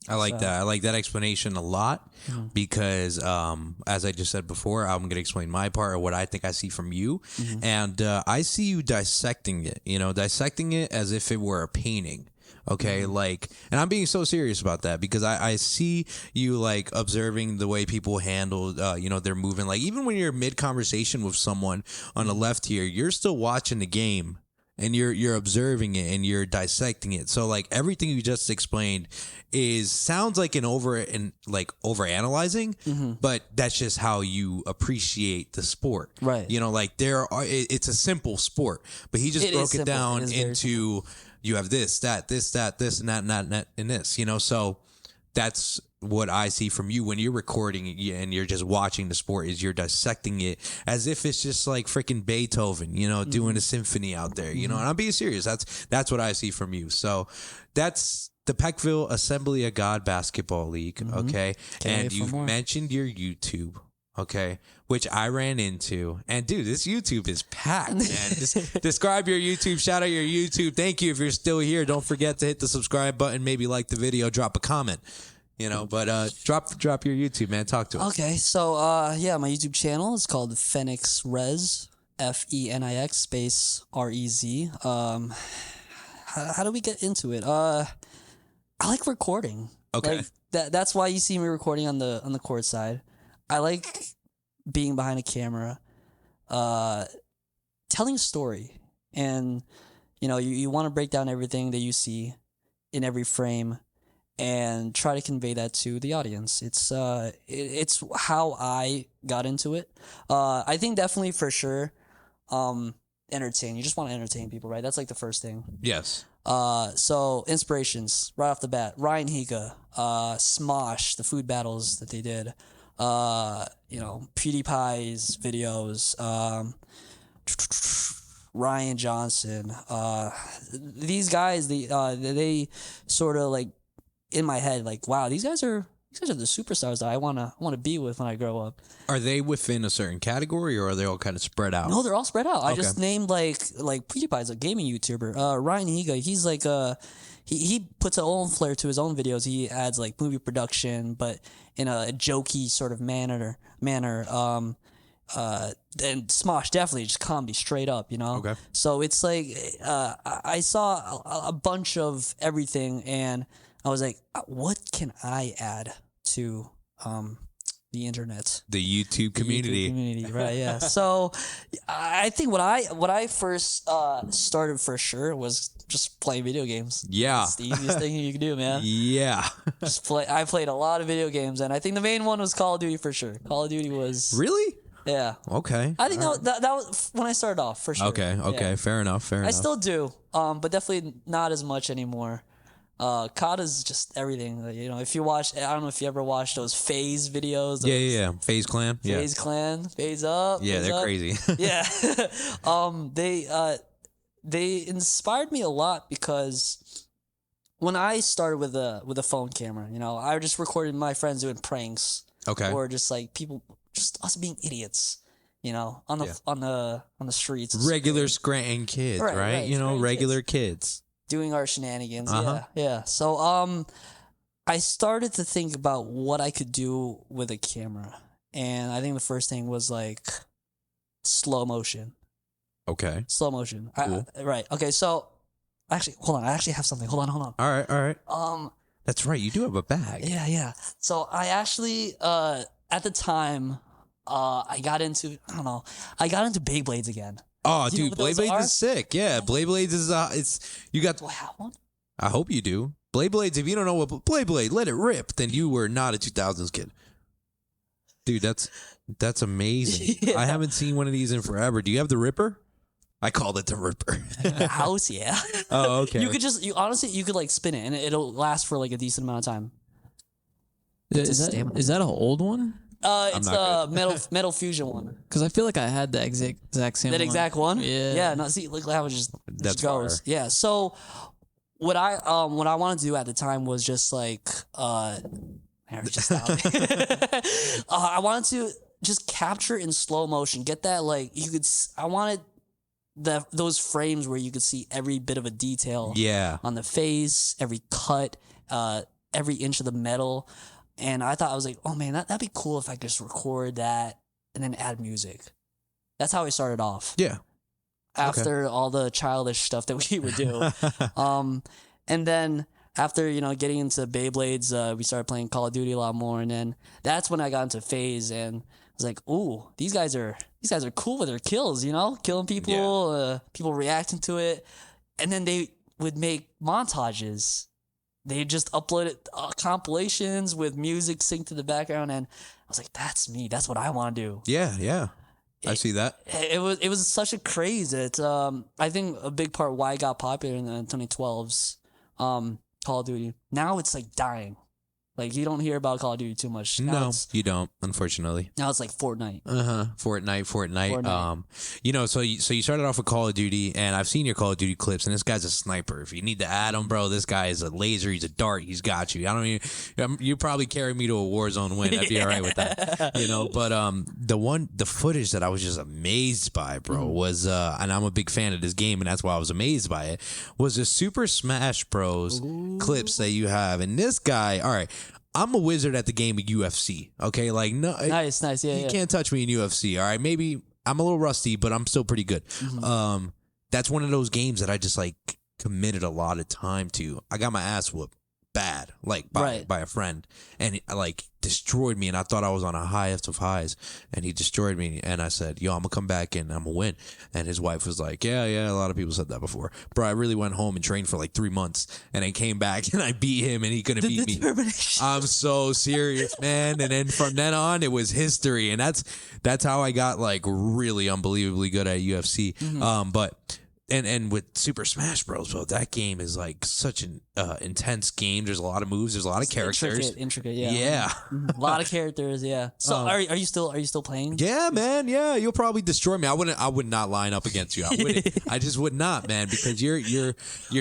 I like that. I like that explanation a lot because, as I just said before, I'm going to explain my part of what I think I see from you. And I see you dissecting it as if it were a painting. Okay, like, and I'm being so serious about that because I see you like observing the way people handle, their movement. Like, even when you're mid conversation with someone on the left here, you're still watching the game and you're observing it and you're dissecting it. So like everything you just explained sounds like over analyzing, but that's just how you appreciate the sport, right? It's a simple sport, but he just broke it down into. You have this, and that, and this, So that's what I see from you when you're recording and you're just watching the sport is you're dissecting it as if it's just like freaking Beethoven, doing a symphony out there, and I'm being serious. That's what I see from you. So that's the Peckville Assembly of God Basketball League. Okay. And you've mentioned your YouTube. Okay, which I ran into, and dude, this YouTube is packed, man. Just describe your YouTube, shout out your YouTube. Thank you if you're still here. Don't forget to hit the subscribe button, maybe like the video, drop a comment, but drop your YouTube, man. Talk to us. Okay, so my YouTube channel is called Phoenix Rez, Fenix space REZ. How do we get into it? I like recording. Okay. Like, that's why you see me recording on the court side. I like being behind a camera, telling a story, and you want to break down everything that you see in every frame, and try to convey that to the audience. It's how I got into it. I think definitely for sure, entertain. You just want to entertain people, right? That's like the first thing. Yes. So inspirations right off the bat: Ryan Higa, Smosh, the food battles that they did. PewDiePie's videos, Ryan Johnson, these guys, they sort of like in my head, like, wow, these guys are the superstars that I wanna be with when I grow up. Are they within a certain category, or are they all kind of spread out? No, they're all spread out. Okay. I just named like PewDiePie's a gaming YouTuber. Ryan Higa, he's like he puts his own flair to his own videos. He adds like movie production, but in a jokey sort of manner. And Smosh definitely just comedy straight up, Okay. So it's like I saw a bunch of everything, and I was like, what can I add to the internet? The YouTube community. Right? Yeah. So I think what I first started for sure was just playing video games. Yeah. It's the easiest thing you can do, man. Yeah. I played a lot of video games, and I think the main one was Call of Duty for sure. Call of Duty was Really? Yeah. Okay. I think that was when I started off for sure. Okay. Yeah. Fair enough. I still do, but definitely not as much anymore. COD is just everything. If you watch, I don't know if you ever watched those FaZe videos. Yeah. FaZe Clan. Yeah. FaZe Clan, FaZe up. Yeah, FaZe they're up. crazy. Yeah. They inspired me a lot because when I started with a phone camera, I just recorded my friends doing pranks. Okay. Or just like people, just us being idiots. On the streets. Regular Scranton kids, right? Regular kids. Doing our shenanigans. Uh-huh. Yeah. So I started to think about what I could do with a camera. And I think the first thing was like slow motion. Okay. Slow motion. Cool. Right. Okay, so actually hold on. I actually have something. Hold on. All right. That's right. You do have a bag. Yeah. So I actually at the time I got into Beyblades again. Oh, Do you know dude, what those Blades are? is sick. Yeah, Blades is you got. Do I have one? I hope you do. Blades. If you don't know what Blade, let it rip. Then you were not a 2000s kid, dude. That's amazing. Yeah. I haven't seen one of these in forever. Do you have the Ripper? I called it the Ripper. The house, yeah. Oh, okay. You could honestly like spin it and it'll last for like a decent amount of time. Is that an old one? It's a metal fusion one. Because I feel like I had the exact same. That exact one? Yeah. Yeah. No, see, look how it just goes. fire. Yeah. So what I wanted to do at the time was just like I wanted to just capture in slow motion. Get that I wanted those frames where you could see every bit of a detail. Yeah. On the face, every cut, every inch of the metal. And I thought, I was like, oh man, that'd be cool if I could just record that and then add music. That's how I started off. Yeah. After all the childish stuff that we would do. And then after, getting into Beyblades, we started playing Call of Duty a lot more. And then that's when I got into FaZe and I was like, ooh, these guys are cool with their kills, killing people, people reacting to it. And then they would make montages. They just uploaded compilations with music synced to the background, and I was like, "That's me. That's what I want to do." Yeah. I see that. It was such a craze. It's I think a big part why it got popular in the 2012s. Call of Duty. Now it's like dying. Like you don't hear about Call of Duty too much. No, you don't, unfortunately. Now it's like Fortnite. Fortnite. You know, so you started off with Call of Duty, and I've seen your Call of Duty clips, and this guy's a sniper. If you need to add him, bro, this guy is a laser. He's a dart. He's got you. I don't even. You probably carry me to a Warzone win. I'd be all right with that. You know, but the footage that I was just amazed by, bro, was and I'm a big fan of this game, and that's why I was amazed by it. Was the Super Smash Bros. Clips that you have, and this guy, all right. I'm a wizard at the game of UFC. Okay, like no, nice, yeah. You can't touch me in UFC. All right, maybe I'm a little rusty, but I'm still pretty good. That's one of those games that I just like committed a lot of time to. I got my ass whooped bad, like by a friend, and it, like destroyed me. And I thought I was on a highest of highs, and he destroyed me. And I said, "Yo, I'm gonna come back and I'm gonna win." And his wife was like, "Yeah, a lot of people said that before, bro." I really went home and trained for like 3 months, and I came back and I beat him, and he couldn't beat me. I'm so serious, man. And then from then on, it was history, and that's how I got like really unbelievably good at UFC. But. And with Super Smash Bros, bro, that game is like such an intense game. There's a lot of moves. There's a lot of characters. Intricate, yeah. Yeah. A lot of characters, yeah. So are you still playing? Yeah, man. Yeah, you'll probably destroy me. I would not line up against you. I wouldn't. I just would not, man, because you're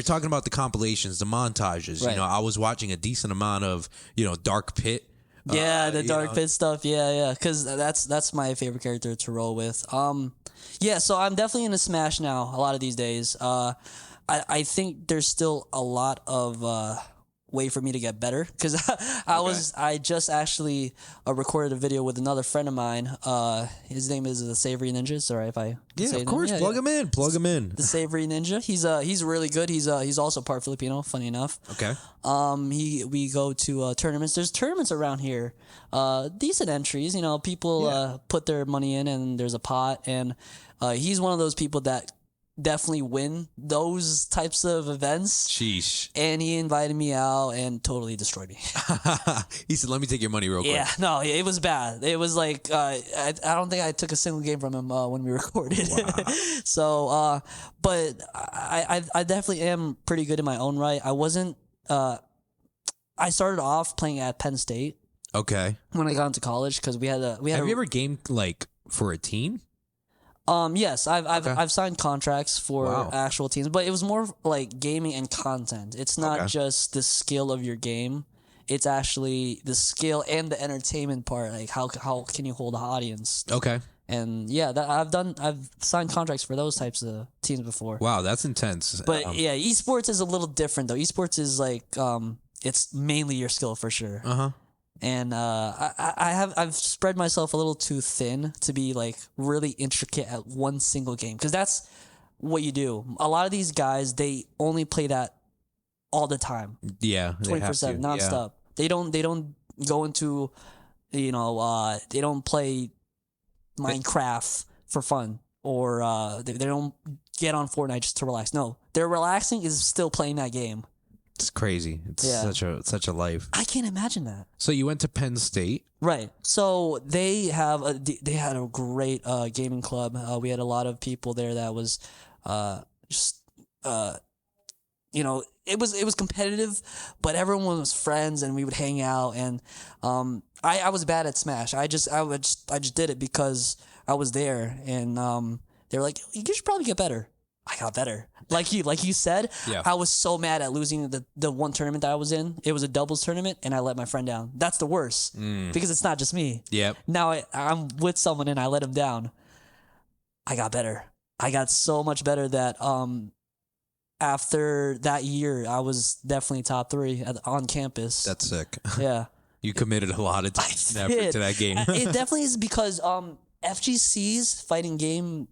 talking about the compilations, the montages. Right. You know, I was watching a decent amount of, you know, Dark Pit. Yeah, the Dark Pit stuff. Yeah. Because that's my favorite character to roll with. Yeah, so I'm definitely into Smash now. A lot of these days. I think there's still a lot of way for me to get better because I just actually recorded a video with another friend of mine. His name is the Savory Ninja. Sorry if I say of course. Plug him in. The Savory Ninja. He's really good. He's also part Filipino. Funny enough. Okay. We go to tournaments. There's tournaments around here. Decent entries. You know, people put their money in, and there's a pot. And he's one of those people that definitely win those types of events. Sheesh. And he invited me out and totally destroyed me. He said, "Let me take your money real quick." Yeah, no, it was bad. It was like I don't think I took a single game from him when we recorded. Wow. So, but I definitely am pretty good in my own right. I wasn't. I started off playing at Penn State. Okay. When I got into college, because we had. Have you ever gamed like for a team? Yes, I've signed contracts for actual teams, but it was more like gaming and content. It's not just the skill of your game; it's actually the skill and the entertainment part. Like how can you hold an audience? Okay. And yeah, I've signed contracts for those types of teams before. Wow, that's intense. But yeah, esports is a little different though. Esports is like it's mainly your skill for sure. And I've spread myself a little too thin to be like really intricate at one single game, because that's what you do. A lot of these guys, they only play that all the time. Yeah, 24/7, nonstop. Yeah. They don't go into, you know, they don't play Minecraft for fun, or they don't get on Fortnite just to relax. No, their relaxing is still playing that game. It's crazy. It's such a life. I can't imagine that. So you went to Penn State, right? So they had a great gaming club. We had a lot of people there that was you know, it was competitive, but everyone was friends, and we would hang out. And I was bad at Smash. I just did it because I was there, and they were like, "You should probably get better." I got better. Like you said, I was so mad at losing the one tournament that I was in. It was a doubles tournament, and I let my friend down. That's the worst, because it's not just me. Yep. Now I'm with someone, and I let him down. I got better. I got so much better that after that year, I was definitely top 3 on campus. That's sick. Yeah. You committed a lot of effort to that game. It definitely is, because FGC's fighting game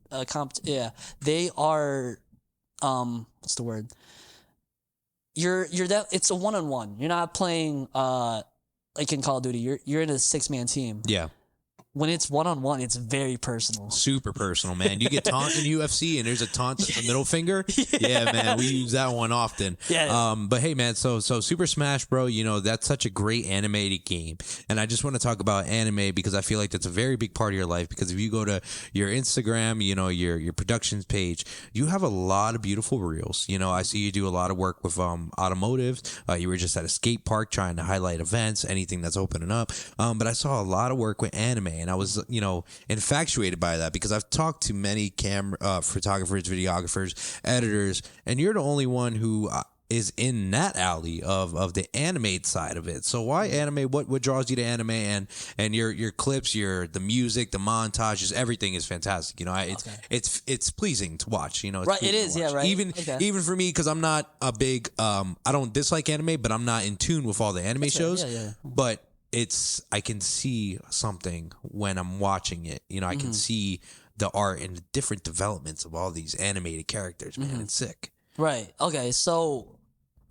they are what's the word? It's a 1-on-1. You're not playing like in Call of Duty. You're in a 6-man team. Yeah. when it's one-on-one, it's very personal. Super personal, man. You get taunt in UFC and there's a taunt that's the middle finger. Yeah, man, we use that one often. Yeah. But hey, man, so Super Smash, bro, you know, that's such a great animated game. And I just want to talk about anime because I feel like that's a very big part of your life, because if you go to your Instagram, you know, your productions page, you have a lot of beautiful reels. You know, I see you do a lot of work with automotive. You were just at a skate park trying to highlight events, anything that's opening up. But I saw a lot of work with anime. And I was, you know, infatuated by that because I've talked to many photographers, videographers, editors, and you're the only one who is in that alley of the animate side of it. So why anime? What draws you to anime? And your clips, the music, the montages, everything is fantastic. You know, it's pleasing to watch. You know, right? It is, yeah, right. Even for me, because I'm not a big I don't dislike anime, but I'm not in tune with all the anime shows. Yeah. But I can see something when I'm watching it. You know, I can see the art and the different developments of all these animated characters, man. It's sick. Right. Okay. So,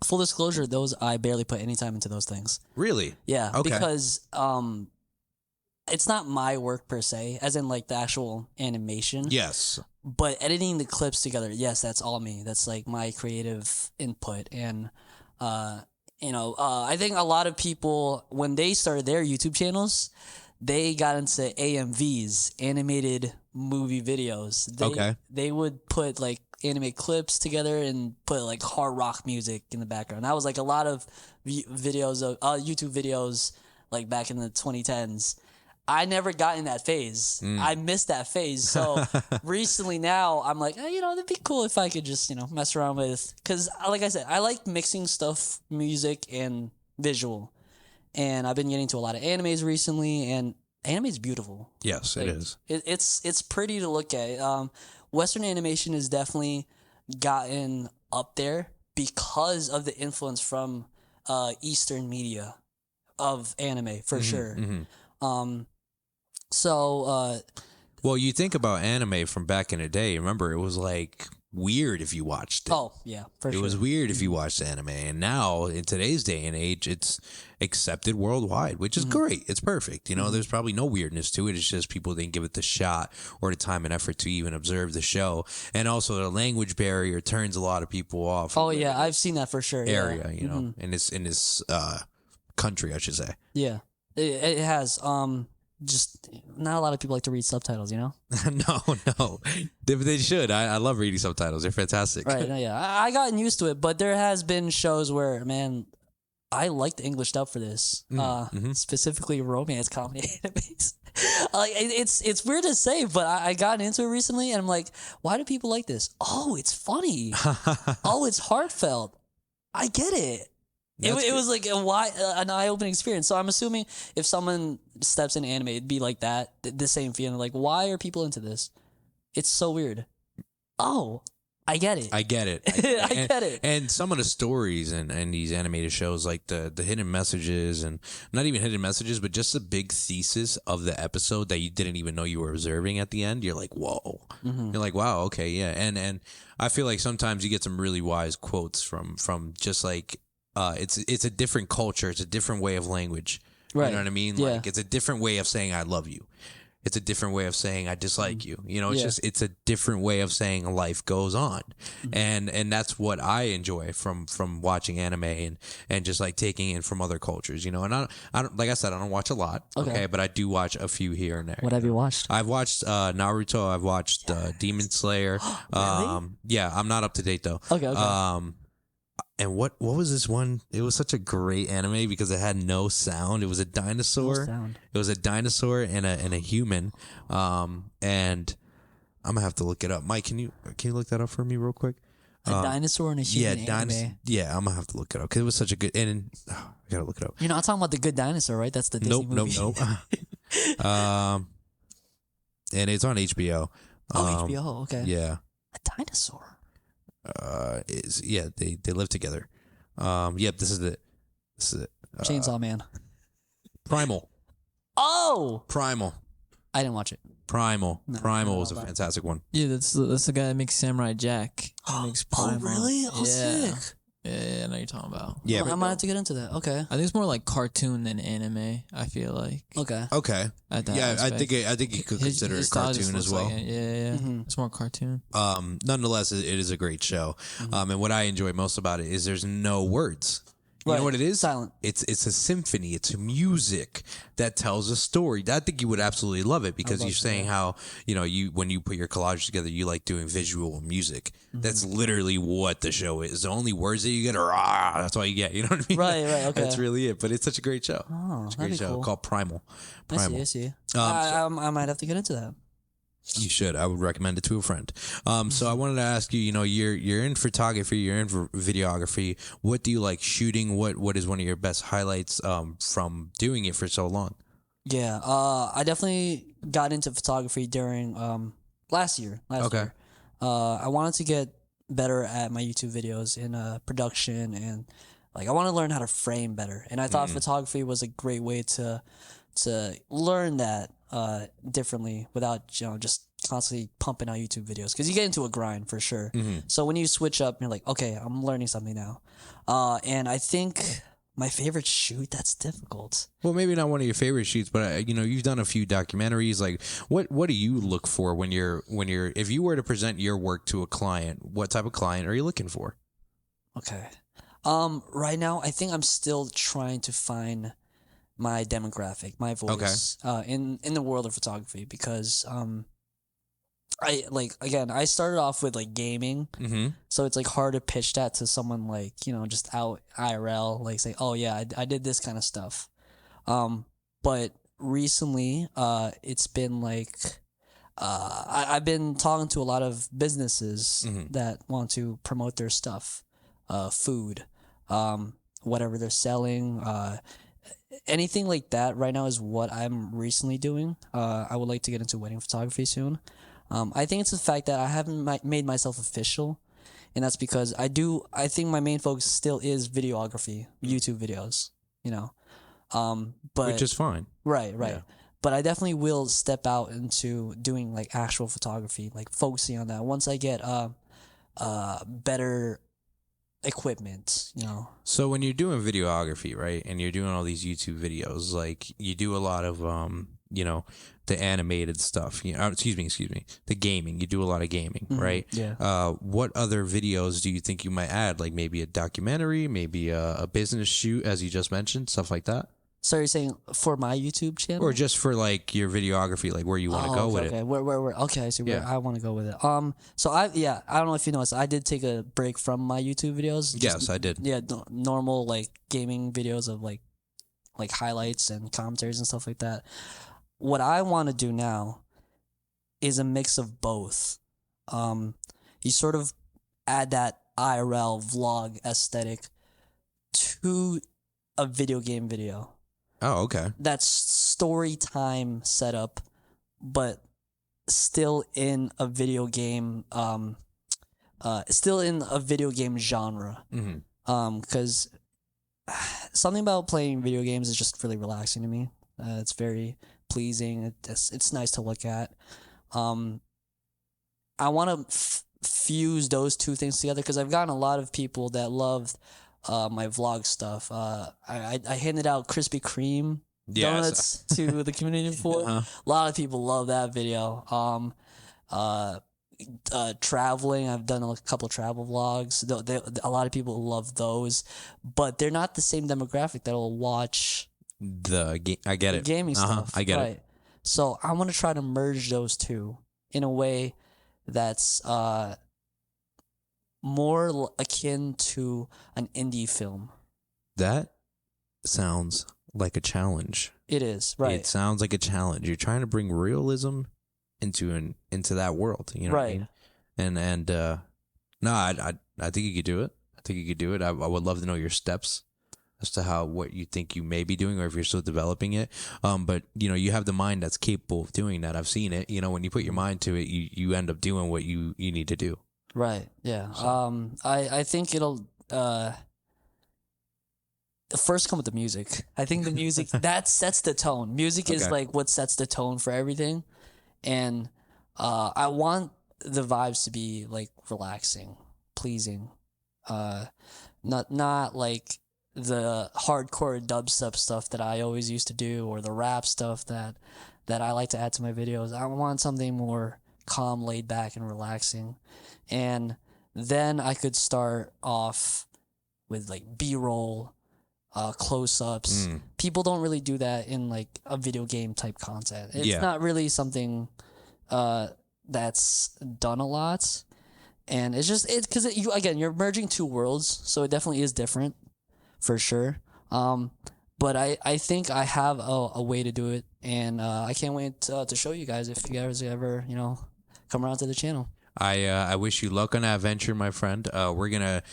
full disclosure, I barely put any time into those things. Really? Yeah. Okay. Because it's not my work per se, as in like the actual animation. Yes. But editing the clips together, yes, that's all me. That's like my creative input. And I think a lot of people, when they started their YouTube channels, they got into AMVs, animated movie videos. They would put like anime clips together and put like hard rock music in the background. That was like a lot of videos of YouTube videos like back in the 2010s. I never got in that phase. I missed that phase. So recently now I'm like, it'd be cool if I could just, mess around with, because like I said, I like mixing stuff, music and visual. And I've been getting to a lot of animes recently, and anime is beautiful. Yes, it is. It's pretty to look at. Western animation has definitely gotten up there because of the influence from Eastern media of anime, for sure. Well, you think about anime from back in the day. Remember, it was like weird if you watched it. Oh, yeah, for sure. It was weird if you watched anime. And now, in today's day and age, it's accepted worldwide, which is great. It's perfect. You know, there's probably no weirdness to it. It's just people didn't give it the shot or the time and effort to even observe the show. And also, the language barrier turns a lot of people off. Oh, yeah, I've seen that for sure. Area, you know, in this country, I should say. Yeah, it has. Just not a lot of people like to read subtitles, No. They should. I love reading subtitles. They're fantastic. Right. Yeah. I gotten used to it, but there has been shows where, man, I like the English dub for this. Specifically romance comedy animes. Like it's weird to say, but I got into it recently, and I'm like, why do people like this? Oh, it's funny. Oh, it's heartfelt. I get it. It was like an eye-opening experience. So I'm assuming if someone steps in anime, it'd be like that, the same feeling. Like, why are people into this? It's so weird. Oh, I get it. I get it. I get it. And some of the stories and these animated shows, like the hidden messages, and not even hidden messages, but just the big thesis of the episode that you didn't even know you were observing at the end. You're like, whoa. You're like, wow, okay, yeah. And I feel like sometimes you get some really wise quotes from just like, it's a different culture. It's a different way of language. Right. You know what I mean? Yeah. Like, it's a different way of saying I love you. It's a different way of saying I dislike you. You know, it's a different way of saying life goes on. And that's what I enjoy from watching anime and just like taking in from other cultures, And I don't like I said, I don't watch a lot. Okay. But I do watch a few here and there. What have you watched? I've watched Naruto. I've watched Demon Slayer. Really? Yeah, I'm not up to date though. Okay. And what was this one? It was such a great anime because it had no sound. It was a dinosaur. It was a dinosaur and a human. And I'm gonna have to look it up. Mike, can you look that up for me real quick? A dinosaur and a human anime. Yeah, I'm gonna have to look it up because it was such a good. And I gotta look it up. You're not talking about The Good Dinosaur, right? That's the Disney movie. Nope. And it's on HBO. HBO. Okay. Yeah. A dinosaur. They live together. Yep, this is it. Chainsaw Man. Primal. Oh, Primal. I didn't watch it. Primal was a fantastic one. Yeah, that's the guy that makes Samurai Jack. He makes Primal. Oh, really? Oh, yeah. sick. Yeah, I know what you're talking about. Yeah, I might have to get into that. Okay. I think it's more like cartoon than anime. I feel like. Okay. Okay. At that Yeah, aspect. I think you could consider it style just cartoon as looks well. like it. Yeah. Mhm. It's more cartoon. Nonetheless, it is a great show. And what I enjoy most about it is there's no words. You know Right. what it is? Silent. It's a symphony. It's music that tells a story. I think you would absolutely love it because you're saying how when you put your collage together, you like doing visual music. That's literally what the show is. The only words that you get are that's all you get. You know what I mean? Right. Okay. That's really it. But it's such a great show. Oh, It's a that'd great be show cool. called Primal. I see. So- I might have to get into that. You should. I would recommend it to a friend. So I wanted to ask you. You're in photography. You're in videography. What do you like shooting? What is one of your best highlights from doing it for so long? Yeah. I definitely got into photography during last year. Year. I wanted to get better at my YouTube videos in production and I want to learn how to frame better. And I thought photography was a great way to learn that differently without just constantly pumping out YouTube videos because you get into a grind for sure. So when you switch up, you're like, okay, I'm learning something now. And I think my favorite shoot, that's difficult. Well, maybe not one of your favorite shoots, but you've done a few documentaries. Like, what do you look for when you're if you were to present your work to a client? What type of client are you looking for? Okay. Right now, I think I'm still trying to find my demographic, my voice, in the world of photography because I started off with gaming, so it's hard to pitch that to someone just out IRL, say, oh yeah, I did this kind of stuff. But recently, it's been I've been talking to a lot of businesses that want to promote their stuff, food, whatever they're selling, anything like that. Right now is what I'm recently doing. I would like to get into wedding photography soon. I think it's the fact that I haven't made myself official, and that's because I think my main focus still is videography, YouTube videos, but Which is fine. right. Yeah. But I definitely will step out into doing actual photography, focusing on that once I get better equipment, So when you're doing videography, right, and you're doing all these YouTube videos, you do a lot of the animated stuff. Excuse me, the gaming. You do a lot of gaming, right? Yeah. What other videos do you think you might add? Like maybe a documentary, maybe a business shoot, as you just mentioned, stuff like that. So you're saying for my YouTube channel, Or just for your videography, where you want to go with okay. it. Where okay, I see where Yeah. I want to go with it. So I don't know if you noticed, I did take a break from my YouTube videos. Yes, I did. Yeah, normal gaming videos of like highlights and commentaries and stuff like that. What I want to do now is a mix of both. You sort of add that IRL vlog aesthetic to a video game video. Oh, okay. That's story time setup, but still in a video game genre. Because something about playing video games is just really relaxing to me. It's very pleasing. It's nice to look at. I want to fuse those two things together because I've gotten a lot of people that love my vlog stuff. I handed out Krispy Kreme donuts to the community before. A lot of people love that video. Traveling, I've done a couple of travel vlogs. A lot of people love those, but they're not the same demographic that'll watch I get it. gaming stuff. I get it. So I want to try to merge those two in a way that's more akin to an indie film. That sounds like a challenge. It is, right. It sounds like a challenge. You're trying to bring realism into that world, what I mean? And no, I think you could do it. I would love to know your steps as to what you think you may be doing, or if you're still developing it. But you have the mind that's capable of doing that. I've seen it. When you put your mind to it, you end up doing what you need to do. Right. Yeah. So. I think it'll first come with the music. I think the music that sets the tone. Music is what sets the tone for everything, and I want the vibes to be relaxing, pleasing, Not like the hardcore dubstep stuff that I always used to do, or the rap stuff that I like to add to my videos. I want something more calm, laid back, and relaxing. And then I could start off with like B-roll, close-ups. People don't really do that in like a video game type content. It's not really something that's done a lot. And it's just because you're merging two worlds, so it definitely is different, for sure. But I think I have a way to do it, and I can't wait to show you guys if you guys ever come around to the channel. I wish you luck on that venture, my friend. We're gonna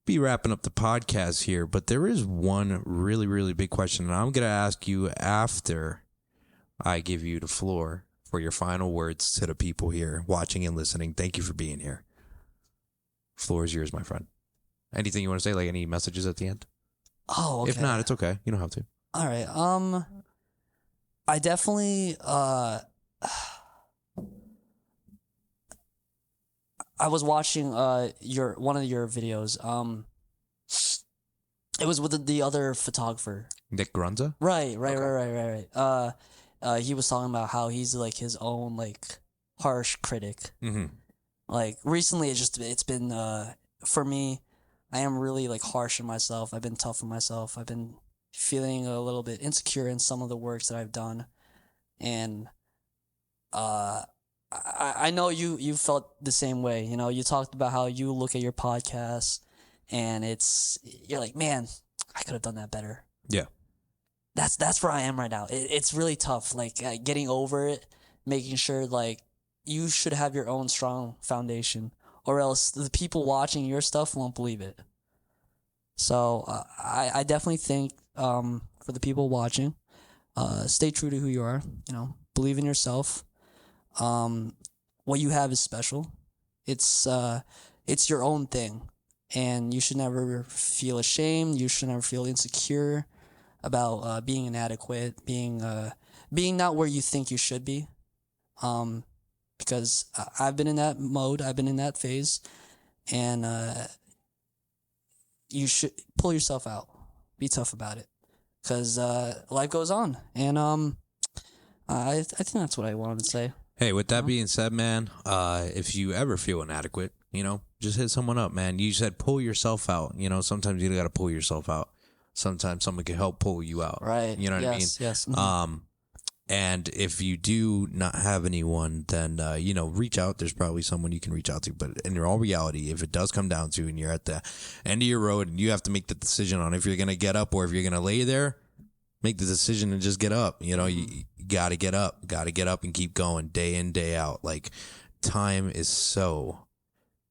be wrapping up the podcast here, but there is one really, really big question, and I'm gonna ask you after I give you the floor for your final words to the people here watching and listening. Thank you for being here. Floor is yours, my friend. Anything you want to say, like any messages at the end? Oh, okay. If not, it's okay. You don't have to. All right. I definitely I was watching one of your videos. It was with the other photographer, Nick Grunza? Right. He was talking about how he's like his own like harsh critic. Mm-hmm. Like recently, it's been for me. I am really like harsh on myself. I've been tough on myself. I've been feeling a little bit insecure in some of the works that I've done, and I know you felt the same way. You talked about how you look at your podcast, and you're like, man, I could have done that better. Yeah. That's where I am right now. It's really tough, like getting over it, making sure like you should have your own strong foundation, or else the people watching your stuff won't believe it. So I definitely think for the people watching, stay true to who you are. Believe in yourself. What you have is special. It's your own thing, and you should never feel ashamed. You should never feel insecure about being inadequate, being not where you think you should be. Because I've been in that mode, I've been in that phase, and you should pull yourself out. Be tough about it, because life goes on, and I think that's what I wanted to say. Hey, with that being said, man, if you ever feel inadequate, just hit someone up, man. You said pull yourself out. Sometimes you got to pull yourself out. Sometimes someone can help pull you out. Right. You know what I mean? Yes. Mm-hmm. And if you do not have anyone, then, reach out. There's probably someone you can reach out to. But in all reality, if it does come down to and you're at the end of your road and you have to make the decision on if you're going to get up or if you're going to lay there, make the decision and just get up. You got to get up. Got to get up and keep going day in, day out. Like, time is so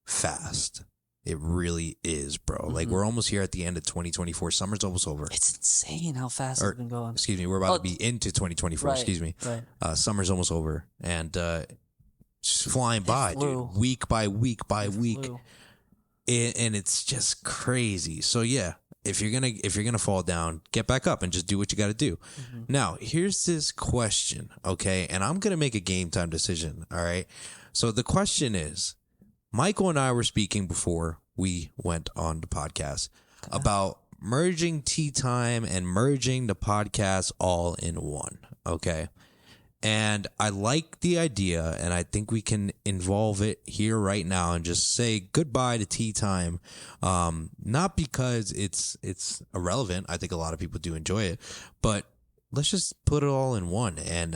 fast. It really is, bro. Mm-hmm. Like, we're almost here at the end of 2024. Summer's almost over. It's insane how fast it's been going. Excuse me. We're about to be into 2024. Right, excuse me. Right. Summer's almost over. And just flying by, dude. Week by week by week. And it's just crazy. So, yeah. If you're gonna fall down, get back up and just do what you got to do. Mm-hmm. Now, here's this question, okay? And I'm gonna make a game time decision. All right. So the question is, Michael and I were speaking before we went on the podcast about merging Tea Time and merging the podcast all in one. Okay. And I like the idea, and I think we can involve it here right now and just say goodbye to Tea Time. Not because it's irrelevant. I think a lot of people do enjoy it, but let's just put it all in one and,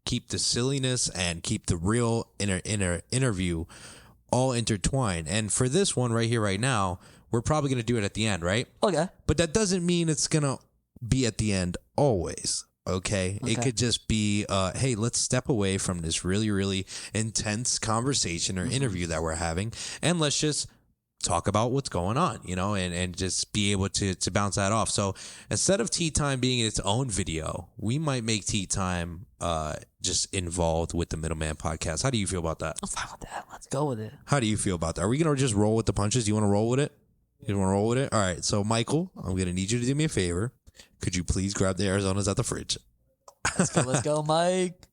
keep the silliness and keep the real interview all intertwined. And for this one right here, right now, we're probably going to do it at the end, right? Okay. But that doesn't mean it's going to be at the end always. Okay. It could just be, hey, let's step away from this really, really intense conversation or interview that we're having, and let's just talk about what's going on, and just be able to bounce that off. So instead of Tea Time being its own video, we might make Tea Time just involved with the Middleman Podcast. How do you feel about that? I'm fine with that. Let's go with it. How do you feel about that? Are we going to just roll with the punches? You want to roll with it? You want to roll with it? All right. So, Michael, I'm going to need you to do me a favor. Could you please grab the Arizonas at the fridge? Let's go, Mike.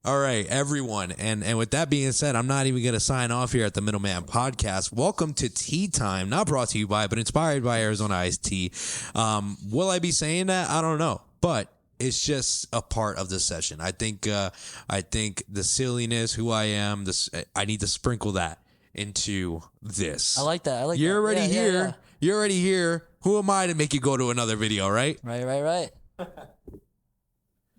All right, everyone. And with that being said, I'm not even going to sign off here at the Middleman Podcast. Welcome to Tea Time, not brought to you by, but inspired by Arizona Iced Tea. Will I be saying that? I don't know, but it's just a part of the session. I think the silliness, who I am, I need to sprinkle that into this. I like that. You're that. already Yeah, here. yeah. You're already here. Who am I to make you go to another video, right? Right.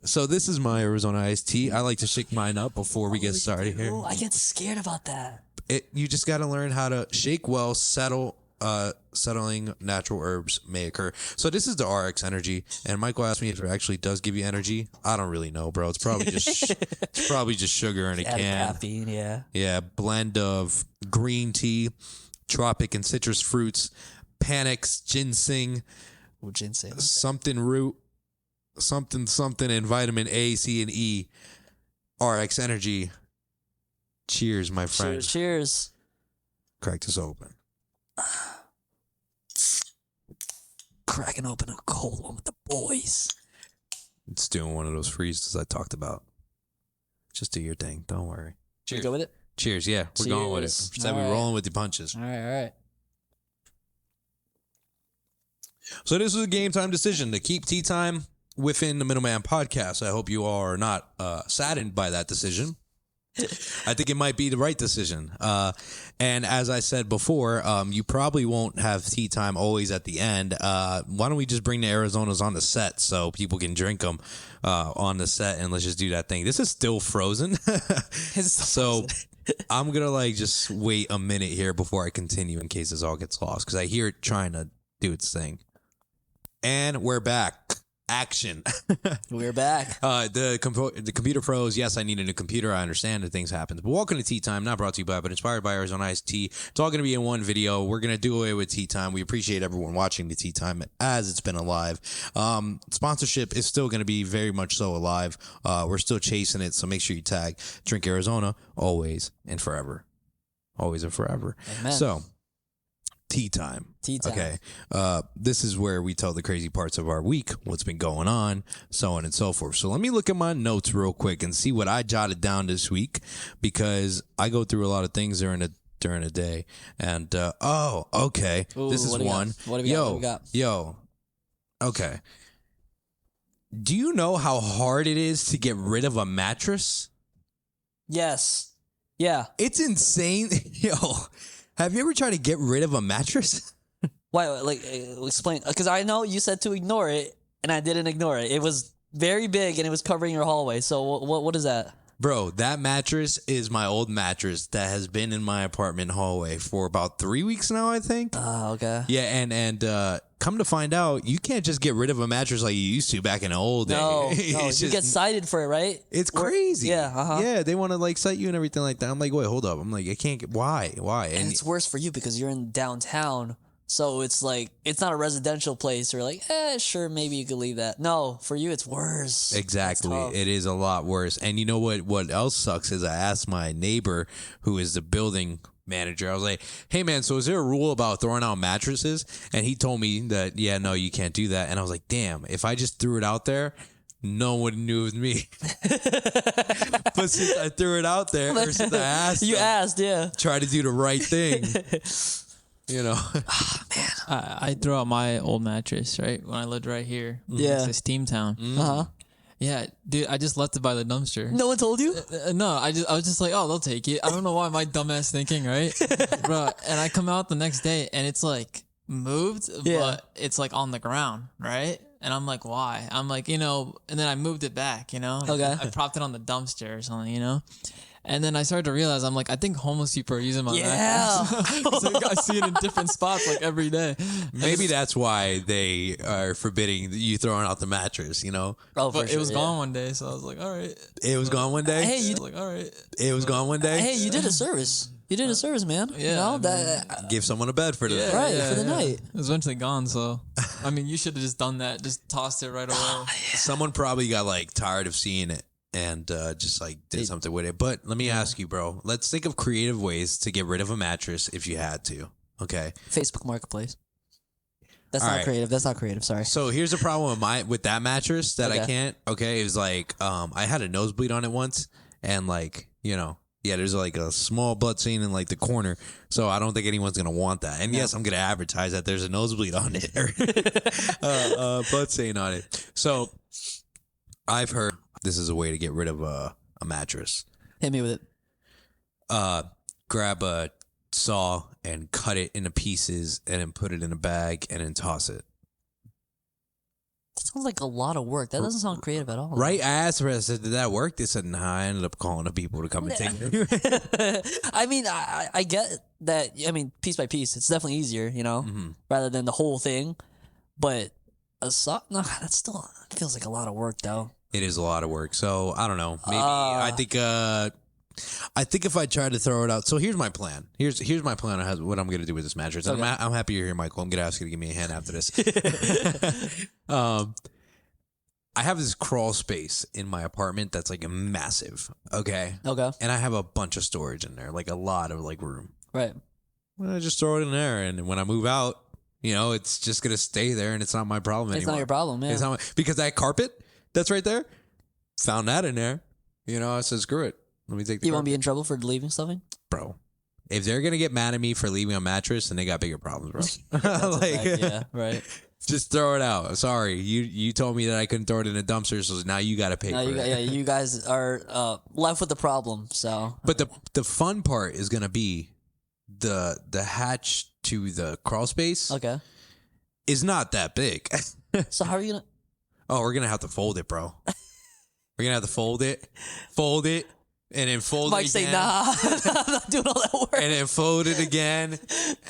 So this is my Arizona Iced Tea. I like to shake mine up before we get started here. Oh, I get scared about that. You just got to learn how to shake well, settling natural herbs may occur. So this is the RX Energy, and Michael asked me if it actually does give you energy. I don't really know, bro. It's probably just sugar in a Added can. caffeine, yeah. Yeah, blend of green tea, tropic and citrus fruits, panics, ginseng, Ginseng. something root, something, and vitamin A, C, and E. RX Energy. Cheers, my friend. Cheers. Crack this open. Cracking open a cold one with the boys. It's doing one of those freezes I talked about. Just do your thing. Don't worry. Cheers. Go with it? Cheers. Yeah, we're going with it. Cheers. Said we're rolling with the punches. All right. So this was a game time decision to keep Tea Time within the Middleman Podcast. I hope you are not saddened by that decision. I think it might be the right decision. And as I said before, you probably won't have tea time always at the end. Why don't we just bring the Arizonas on the set so people can drink them on the set, and let's just do that thing. This is still frozen. So I'm going to just wait a minute here before I continue in case this all gets lost, because I hear it trying to do its thing. And we're back. Action. We're back. The computer froze. Yes, I need a new computer. I understand that things happen. But welcome to Tea Time, not brought to you by, but inspired by Arizona Iced Tea. It's all going to be in one video. We're going to do away with Tea Time. We appreciate everyone watching the Tea Time as it's been alive. Sponsorship is still going to be very much so alive. We're still chasing it, so make sure you tag Drink Arizona always and forever. Always and forever. Amen. So, Tea Time. Tea time. Okay. This is where we tell the crazy parts of our week, what's been going on, so on and so forth. So let me look at my notes real quick and see what I jotted down this week, because I go through a lot of things during a day. And okay. Ooh, this is one. What do we got? Yo. Okay. Do you know how hard it is to get rid of a mattress? Yes. Yeah. It's insane. Yo. Have you ever tried to get rid of a mattress? Why? Explain. Because I know you said to ignore it, and I didn't ignore it. It was very big, and it was covering your hallway. So what is that? Bro, that mattress is my old mattress that has been in my apartment hallway for about 3 weeks now, I think. Oh, okay. Yeah, and come to find out, you can't just get rid of a mattress like you used to back in the old days. No, It's you get cited for it, right? It's crazy. Yeah, Yeah, they want to cite you and everything like that. I'm like, wait, hold up. I'm like, I can't get, why? And it's worse for you because you're in downtown. So it's like, it's not a residential place. You're like, sure, maybe you could leave that. No, for you, it's worse. Exactly. It's tough. It is a lot worse. And you know what else sucks is I asked my neighbor, who is the building manager, I was like, hey man, so is there a rule about throwing out mattresses? And he told me that, yeah, no, you can't do that. And I was like, damn, if I just threw it out there, no one knew it was me. But since I threw it out there, or since I asked, You asked, yeah. try to do the right thing. You know. I threw out my old mattress, right? When I lived right here. Yeah. It's a Steamtown. Uh-huh. Yeah, dude, I just left it by the dumpster. No one told you? No, I was just like, oh, they'll take it. I don't know why my dumbass thinking, right? Bro, and I come out the next day and it's like moved, but it's like on the ground, right? And I'm like, why? I'm like, and then I moved it back, Okay. I propped it on the dumpster or something, And then I started to realize, I'm like, I think homeless people are using my mattress. 'Cause I see it in different spots like every day. Maybe that's why they are forbidding you throwing out the mattress, Oh, But it was gone one day, so I was like, all right. It was gone one day? Hey, I was like, all right. It was gone one day? Hey, you did a service. You did a service, man. Yeah, Give someone a bed for the night. Right, for the night. It was eventually gone, so I mean, you should have just done that. Just tossed it right away. Someone probably got tired of seeing it and just did something with it. But let me ask you, bro. Let's think of creative ways to get rid of a mattress if you had to. Okay. Facebook Marketplace. That's All not right. creative. That's not creative. Sorry. So here's the problem with that mattress that I Okay. can't. Okay, it was I had a nosebleed on it once, and like, you know, yeah, there's like a small blood stain in like the corner, so I don't think anyone's gonna want that. And yes, I'm gonna advertise that there's a nosebleed on it, blood stain on it. So I've heard this is a way to get rid of a mattress. Hit me with it. Grab a saw and cut it into pieces, and then put it in a bag, and then toss it. That sounds like a lot of work. That doesn't sound creative at all. Right? I asked her, I said, did that work? They said, nah, I ended up calling the people to come and take it. I mean, I get that. I mean, piece by piece, it's definitely easier, you know, rather than the whole thing. But a saw, no, that still feels like a lot of work, though. It is a lot of work. So I don't know. Maybe I think if I tried to throw it out. So here's my plan. Here's my plan on what I'm going to do with this mattress. Okay. I'm happy you're here, Michael. I'm going to ask you to give me a hand after this. I have this crawl space in my apartment that's like massive. Okay. And I have a bunch of storage in there, like a lot of like room. Right. Well, I just throw it in there, and when I move out, you know, it's just going to stay there, and it's not my problem anymore. It's not your problem, yeah. It's not because that carpet that's right there, found that in there. You know, I said, screw it. Let me take the You won't be in trouble for leaving something? Bro, if they're going to get mad at me for leaving a mattress, then they got bigger problems, bro. Like, yeah, right. Just throw it out. Sorry. You told me that I couldn't throw it in a dumpster, so now you got to pay for it. Yeah, you guys are left with the problem, so. But the fun part is going to be the hatch to the crawl space is not that big. So how are you going to? Oh, we're going to have to fold it, bro. We're going to have to fold it, and then fold Mike it again. say, nah, I'm not doing all that work. And then fold it again,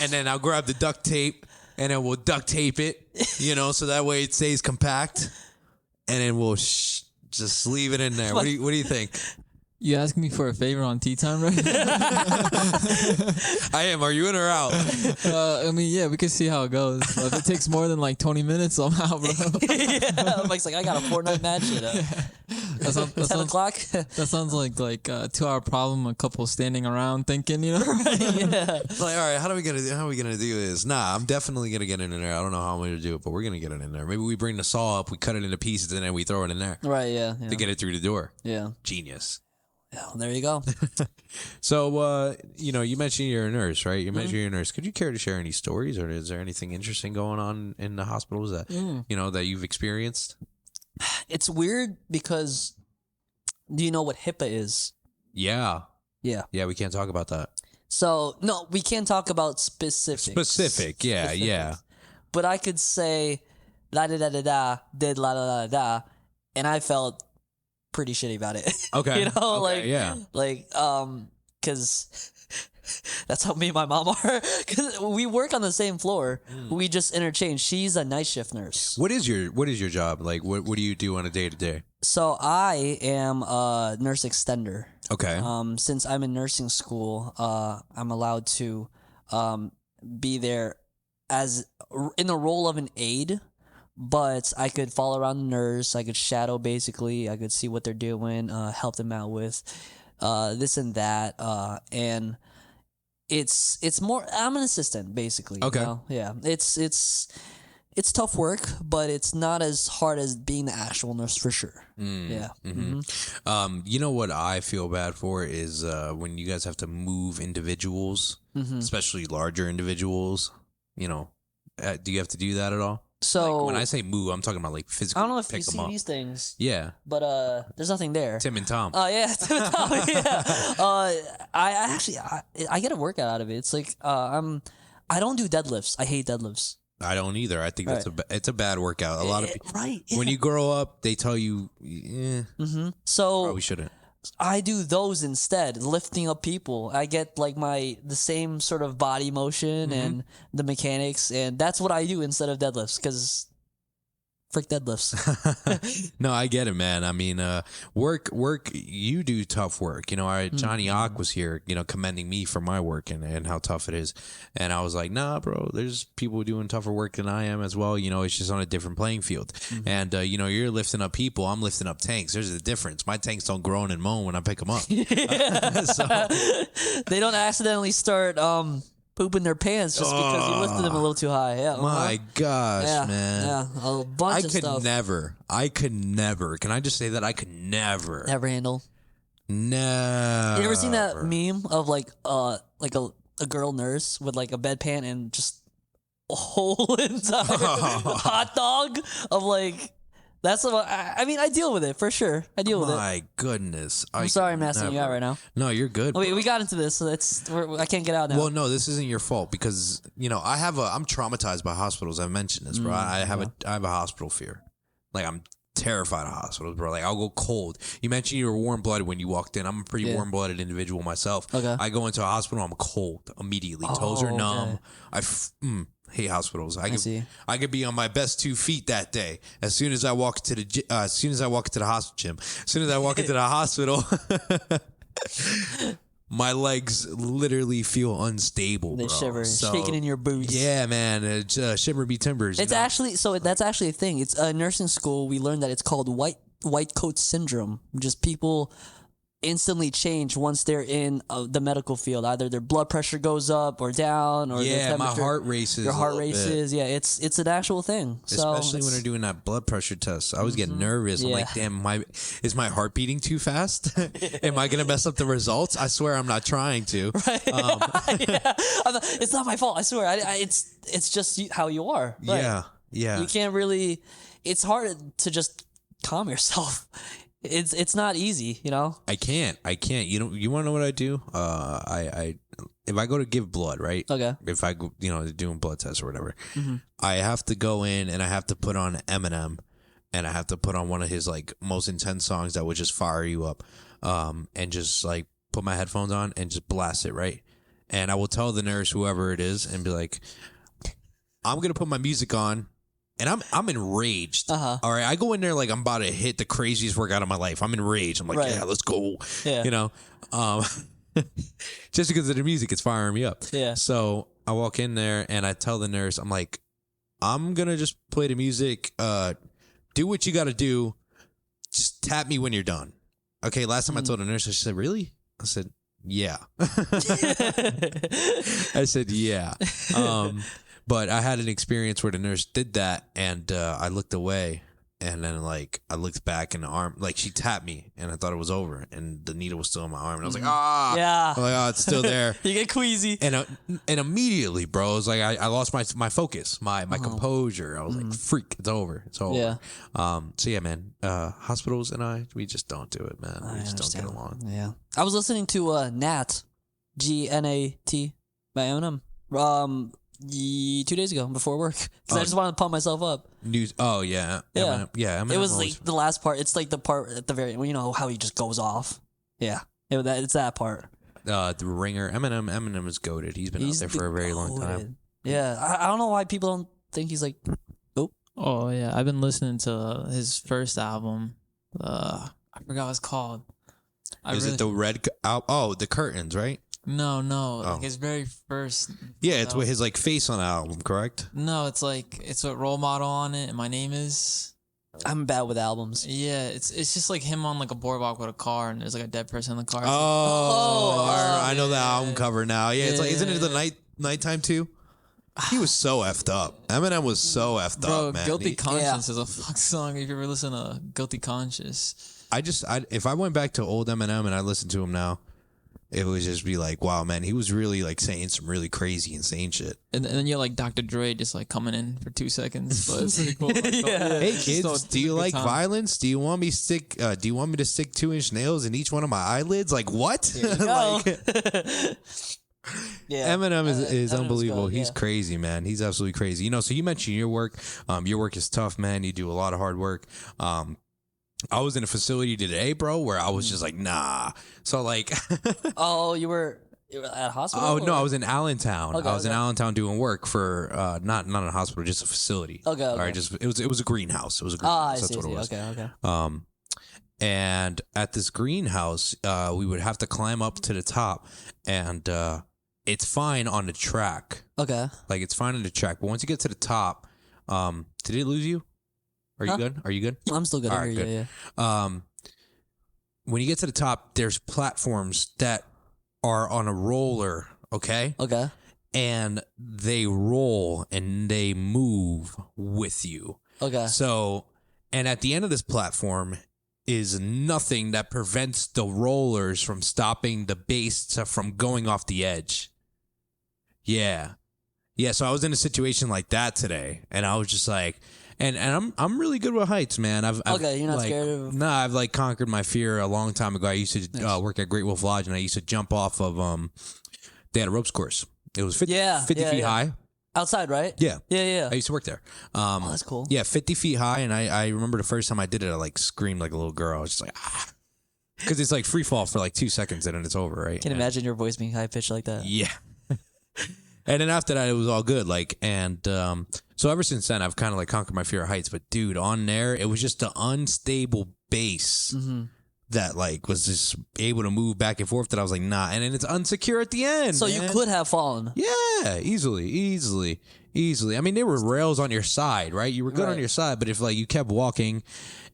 and then I'll grab the duct tape, and then we'll duct tape it, you know, so that way it stays compact, and then we'll just leave it in there. What do you think? You asking me for a favor on tea time right now? I am. Are you in or out? I mean, yeah, we can see how it goes. If it takes more than like 20 minutes, I'm out, bro. Yeah, Mike's like, I got a Fortnite match at 10 o'clock. That sounds like a 2-hour problem. A couple standing around thinking, you know. Yeah. Like, all right, how are we gonna do this? Nah, I'm definitely gonna get it in there. I don't know how I'm gonna do it, but we're gonna get it in there. Maybe we bring the saw up, we cut it into pieces, and then we throw it in there. Right. Yeah. To get it through the door. Yeah. Genius. Yeah, well, there you go. So, you know, you mentioned you're a nurse, right? You mentioned you're a nurse. Could you care to share any stories, or is there anything interesting going on in the hospitals that you know that you've experienced? It's weird because, do you know what HIPAA is? Yeah. Yeah. Yeah, we can't talk about that. So, no, we can't talk about specific. Yeah. But I could say, la da da da da, did la da da da, and I felt pretty shitty about it. Okay. You know, okay, because that's how me and my mom are. Because we work on the same floor. We just interchange. She's a night shift nurse. What is your job? Like, what do you do on a day-to-day? So I am a nurse extender. Okay. Since I'm in nursing school, I'm allowed to be there as in the role of an aide. But I could follow around the nurse. I could shadow, basically. I could see what they're doing, help them out with this and that. And it's more. I'm an assistant, basically. Okay. You know? Yeah. It's tough work, but it's not as hard as being the actual nurse for sure. Yeah. Mm-hmm. You know what I feel bad for is when you guys have to move individuals, especially larger individuals. You know, do you have to do that at all? So like, when I say move, I'm talking about like physically. I don't know if pick you them see up. these things. Yeah. But there's nothing there. Tim and Tom. Oh yeah, Tim and Tom. Yeah. I actually get a workout out of it. It's like I don't do deadlifts. I hate deadlifts. I don't either. I think it's a bad workout. A lot of people. Right. Yeah. When you grow up, they tell you, So probably shouldn't. I do those instead, lifting up people. I get like the same sort of body motion and the mechanics, and that's what I do instead of deadlifts, because frick deadlifts. No, I get it, man. I mean, work. You do tough work. You know, Johnny Ock was here, you know, commending me for my work and how tough it is. And I was like, nah, bro, there's people doing tougher work than I am as well. You know, it's just on a different playing field. And, you know, you're lifting up people. I'm lifting up tanks. There's a difference. My tanks don't groan and moan when I pick them up. So, they don't accidentally start pooping their pants just because you lifted them a little too high. Yeah. My gosh, man. Yeah. A bunch of stuff. I could never. Can I just say that I could never Never handle. No. You ever seen that meme of like a girl nurse with like a bedpan and just a whole entire hot dog of like. That's what I mean. I deal with it for sure. I deal with it. My goodness. I'm sorry, I'm asking you out right now. No, you're good. Wait, we got into this, so I can't get out now. Well, no, this isn't your fault because I'm traumatized by hospitals. I've mentioned this, bro. I have a hospital fear. Like I'm terrified of hospitals, bro. Like I'll go cold. You mentioned you were warm blooded when you walked in. I'm a pretty warm blooded individual myself. Okay. I go into a hospital, I'm cold immediately. Toes are numb. Okay. Hate hospitals. I see. I could be on my best 2 feet that day. As soon as I walk into the hospital, my legs literally feel unstable. They bro. shiver, shaking in your boots. Yeah, man. It's shiver be timbers. It's actually that's actually a thing. It's nursing school. We learned that it's called white coat syndrome. Just people instantly change once they're in the medical field. Either their blood pressure goes up or down, or their my heart races. Your heart races. Yeah, it's an actual thing. Especially when they're doing that blood pressure test. I was getting nervous. I'm like, damn, is my heart beating too fast? Am I gonna mess up the results? I swear I'm not trying to. Right. It's not my fault. I swear. It's just how you are. Right? Yeah. You can't really. It's hard to just calm yourself. It's not easy, you know. I can't. You want to know what I do? I if I go to give blood, right? Okay. If I go, doing blood tests or whatever, I have to go in and I have to put on Eminem, and I have to put on one of his like most intense songs that would just fire you up, and just like put my headphones on and just blast it, right? And I will tell the nurse, whoever it is, and be like, I'm gonna put my music on. And I'm enraged. All right, I go in there like I'm about to hit the craziest workout of my life. I'm enraged. I'm like, yeah, let's go. Yeah. Just because of the music, it's firing me up. Yeah. So I walk in there and I tell the nurse, I'm like, I'm gonna just play the music. Do what you got to do. Just tap me when you're done. Okay. Last time I told the nurse, she said, "Really?" I said, "Yeah." I said, "Yeah." But I had an experience where the nurse did that, and I looked away, and then like I looked back in the arm, like she tapped me, and I thought it was over, and the needle was still in my arm, and I was like, yeah, I'm like, oh, it's still there. You get queasy, and immediately, bro, it was like I lost my focus, my composure. I was like, freak, it's over. Yeah. So yeah, man, hospitals and we just don't do it, man. We just don't get along. Yeah. I was listening to Nat, Gnat by Eminem. 2 days ago before work because I just wanted to pump myself up. News. Oh yeah. Eminem, Eminem it was like the last part. It's like the part at the very, you know how he just goes off. Yeah, it's that part. The Ringer. Eminem is goated. He's been out there for a very long time. Yeah, I don't know why people don't think he's like. Oh yeah, I've been listening to his first album. I forgot what it's called. It the Red? Oh, the Curtains, right? No, like his very first. Yeah, it's with his like face on the album, correct? No, it's with Role Model on it, and My Name Is. I'm bad with albums. Yeah, it's just like him on like a boardwalk with a car, and there's like a dead person in the car. I know the album cover now. Yeah, it's like, isn't it the nighttime too? He was so effed up. Eminem was so effed up, man. Guilty Conscience is a fuck song. If you ever listen to Guilty Conscience, if I went back to old Eminem and I listened to him now, it would just be like, wow, man, he was really like saying some really crazy, insane shit. And then you have like Dr. Dre just like coming in for 2 seconds. But it's pretty cool. Like, Hey kids, do you like violence? Do you want me to stick 2-inch nails in each one of my eyelids? Like what? Yeah, Eminem is unbelievable. He's crazy, man. He's absolutely crazy. So you mentioned your work. Your work is tough, man. You do a lot of hard work. I was in a facility today, bro, where I was just like, nah. So like, oh, you were at a hospital? Oh no, I was in Allentown. Okay, I was in Allentown doing work for not a hospital, just a facility. Okay. All right, it was a greenhouse. It was a greenhouse. That's what it was. Okay. And at this greenhouse, we would have to climb up to the top, and it's fine on the track. Okay. Like it's fine on the track, but once you get to the top, did it lose you? Are you good? Are you good? I'm still good. All right, good. Yeah. When you get to the top, there's platforms that are on a roller, okay? Okay. And they roll and they move with you. Okay. So, and at the end of this platform is nothing that prevents the rollers from stopping the base from going off the edge. Yeah. Yeah, so I was in a situation like that today, and I was just like, and I'm really good with heights, man. I've Okay, you're not like, scared of... Nah, I've like conquered my fear a long time ago. I used to work at Great Wolf Lodge, and I used to jump off of they had a ropes course. It was 50 feet high. Outside, right? Yeah. Yeah. I used to work there. Oh, that's cool. Yeah, 50 feet high, and I remember the first time I did it, I like screamed like a little girl. I was just like, ah. Because it's like free fall for like 2 seconds, and then it's over, right? Can imagine your voice being high-pitched like that. Yeah. And then after that, it was all good. Like, and so ever since then, I've kind of like conquered my fear of heights. But dude, on there, it was just the unstable base that like was just able to move back and forth. That I was like, nah. And then it's unsecure at the end. So man. you could have fallen. Yeah, easily. I mean, there were rails on your side, right? You were good on your side, but if like you kept walking,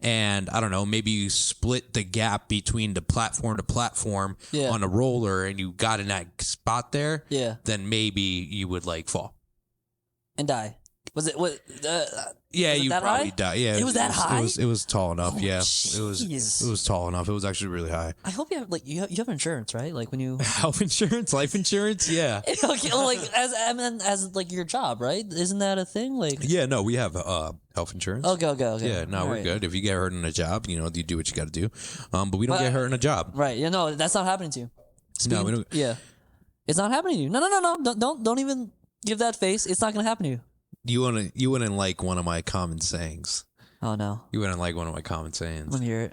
and I don't know, maybe you split the gap between the platform to platform on a roller, and you got in that spot there, then maybe you would like fall and die. Was it what? Yeah, was it you that probably high? die. Yeah, it was that high. It was tall enough. Oh, yeah, jeez. it was tall enough. It was actually really high. I hope you have like you have insurance, right? Like when you health insurance, life insurance. Yeah. Okay, like as like your job, right? Isn't that a thing? Like yeah, no, we have health insurance. Okay. Yeah, no, All we're right. good. If you get hurt in a job, you know, you do what you got to do. But we don't get hurt in a job. Right? Yeah, no, that's not happening to you. No, we don't. Yeah, it's not happening to you. No. Don't even give that face. It's not gonna happen to you. You wouldn't like one of my common sayings. Oh no. You wouldn't like one of my common sayings. Let me hear it.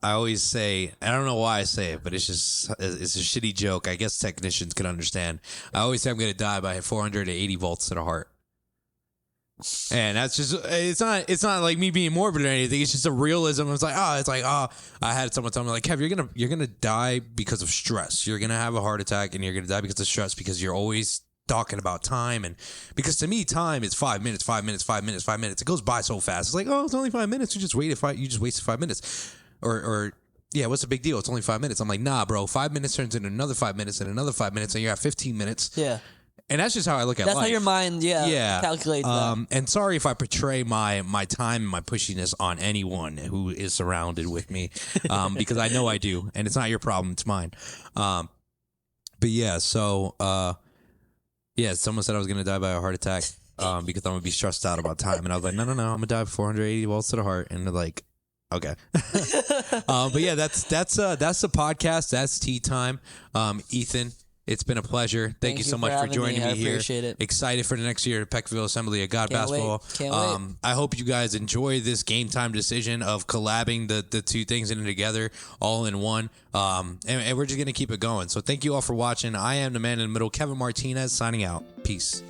I always say, I don't know why I say it, but it's a shitty joke. I guess technicians can understand. I always say I'm going to die by 480 volts to the heart. And that's just, it's not like me being morbid or anything. It's just a realism. It's like, I had someone tell me like, Kev, you're going to die because of stress. You're going to have a heart attack and you're going to die because of stress because you're always talking about time. And because to me, time is 5 minutes. It goes by so fast. It's like, oh, it's only 5 minutes. You just wasted 5 minutes. Or yeah, what's the big deal? It's only 5 minutes. I'm like, nah, bro. 5 minutes turns into another 5 minutes and another 5 minutes, and you're at 15 minutes. Yeah. And that's just how I look at That's life. how your mind, calculates that. And sorry if I portray my time and my pushiness on anyone who is surrounded with me, because I know I do, and it's not your problem, it's mine. But yeah, so someone said I was gonna die by a heart attack because I'm gonna be stressed out about time, and I was like, no, I'm gonna die with 480 volts to the heart, and they're like, okay. But yeah, that's the podcast. That's tea time. Ethan, it's been a pleasure. Thank you so much for joining me here. I appreciate it. Excited for the next year at Peckville Assembly of God Basketball. Can't wait. I hope you guys enjoy this game time decision of collabing the two things in together all in one. And we're just going to keep it going. So thank you all for watching. I am the man in the middle, Kevin Martinez, signing out. Peace.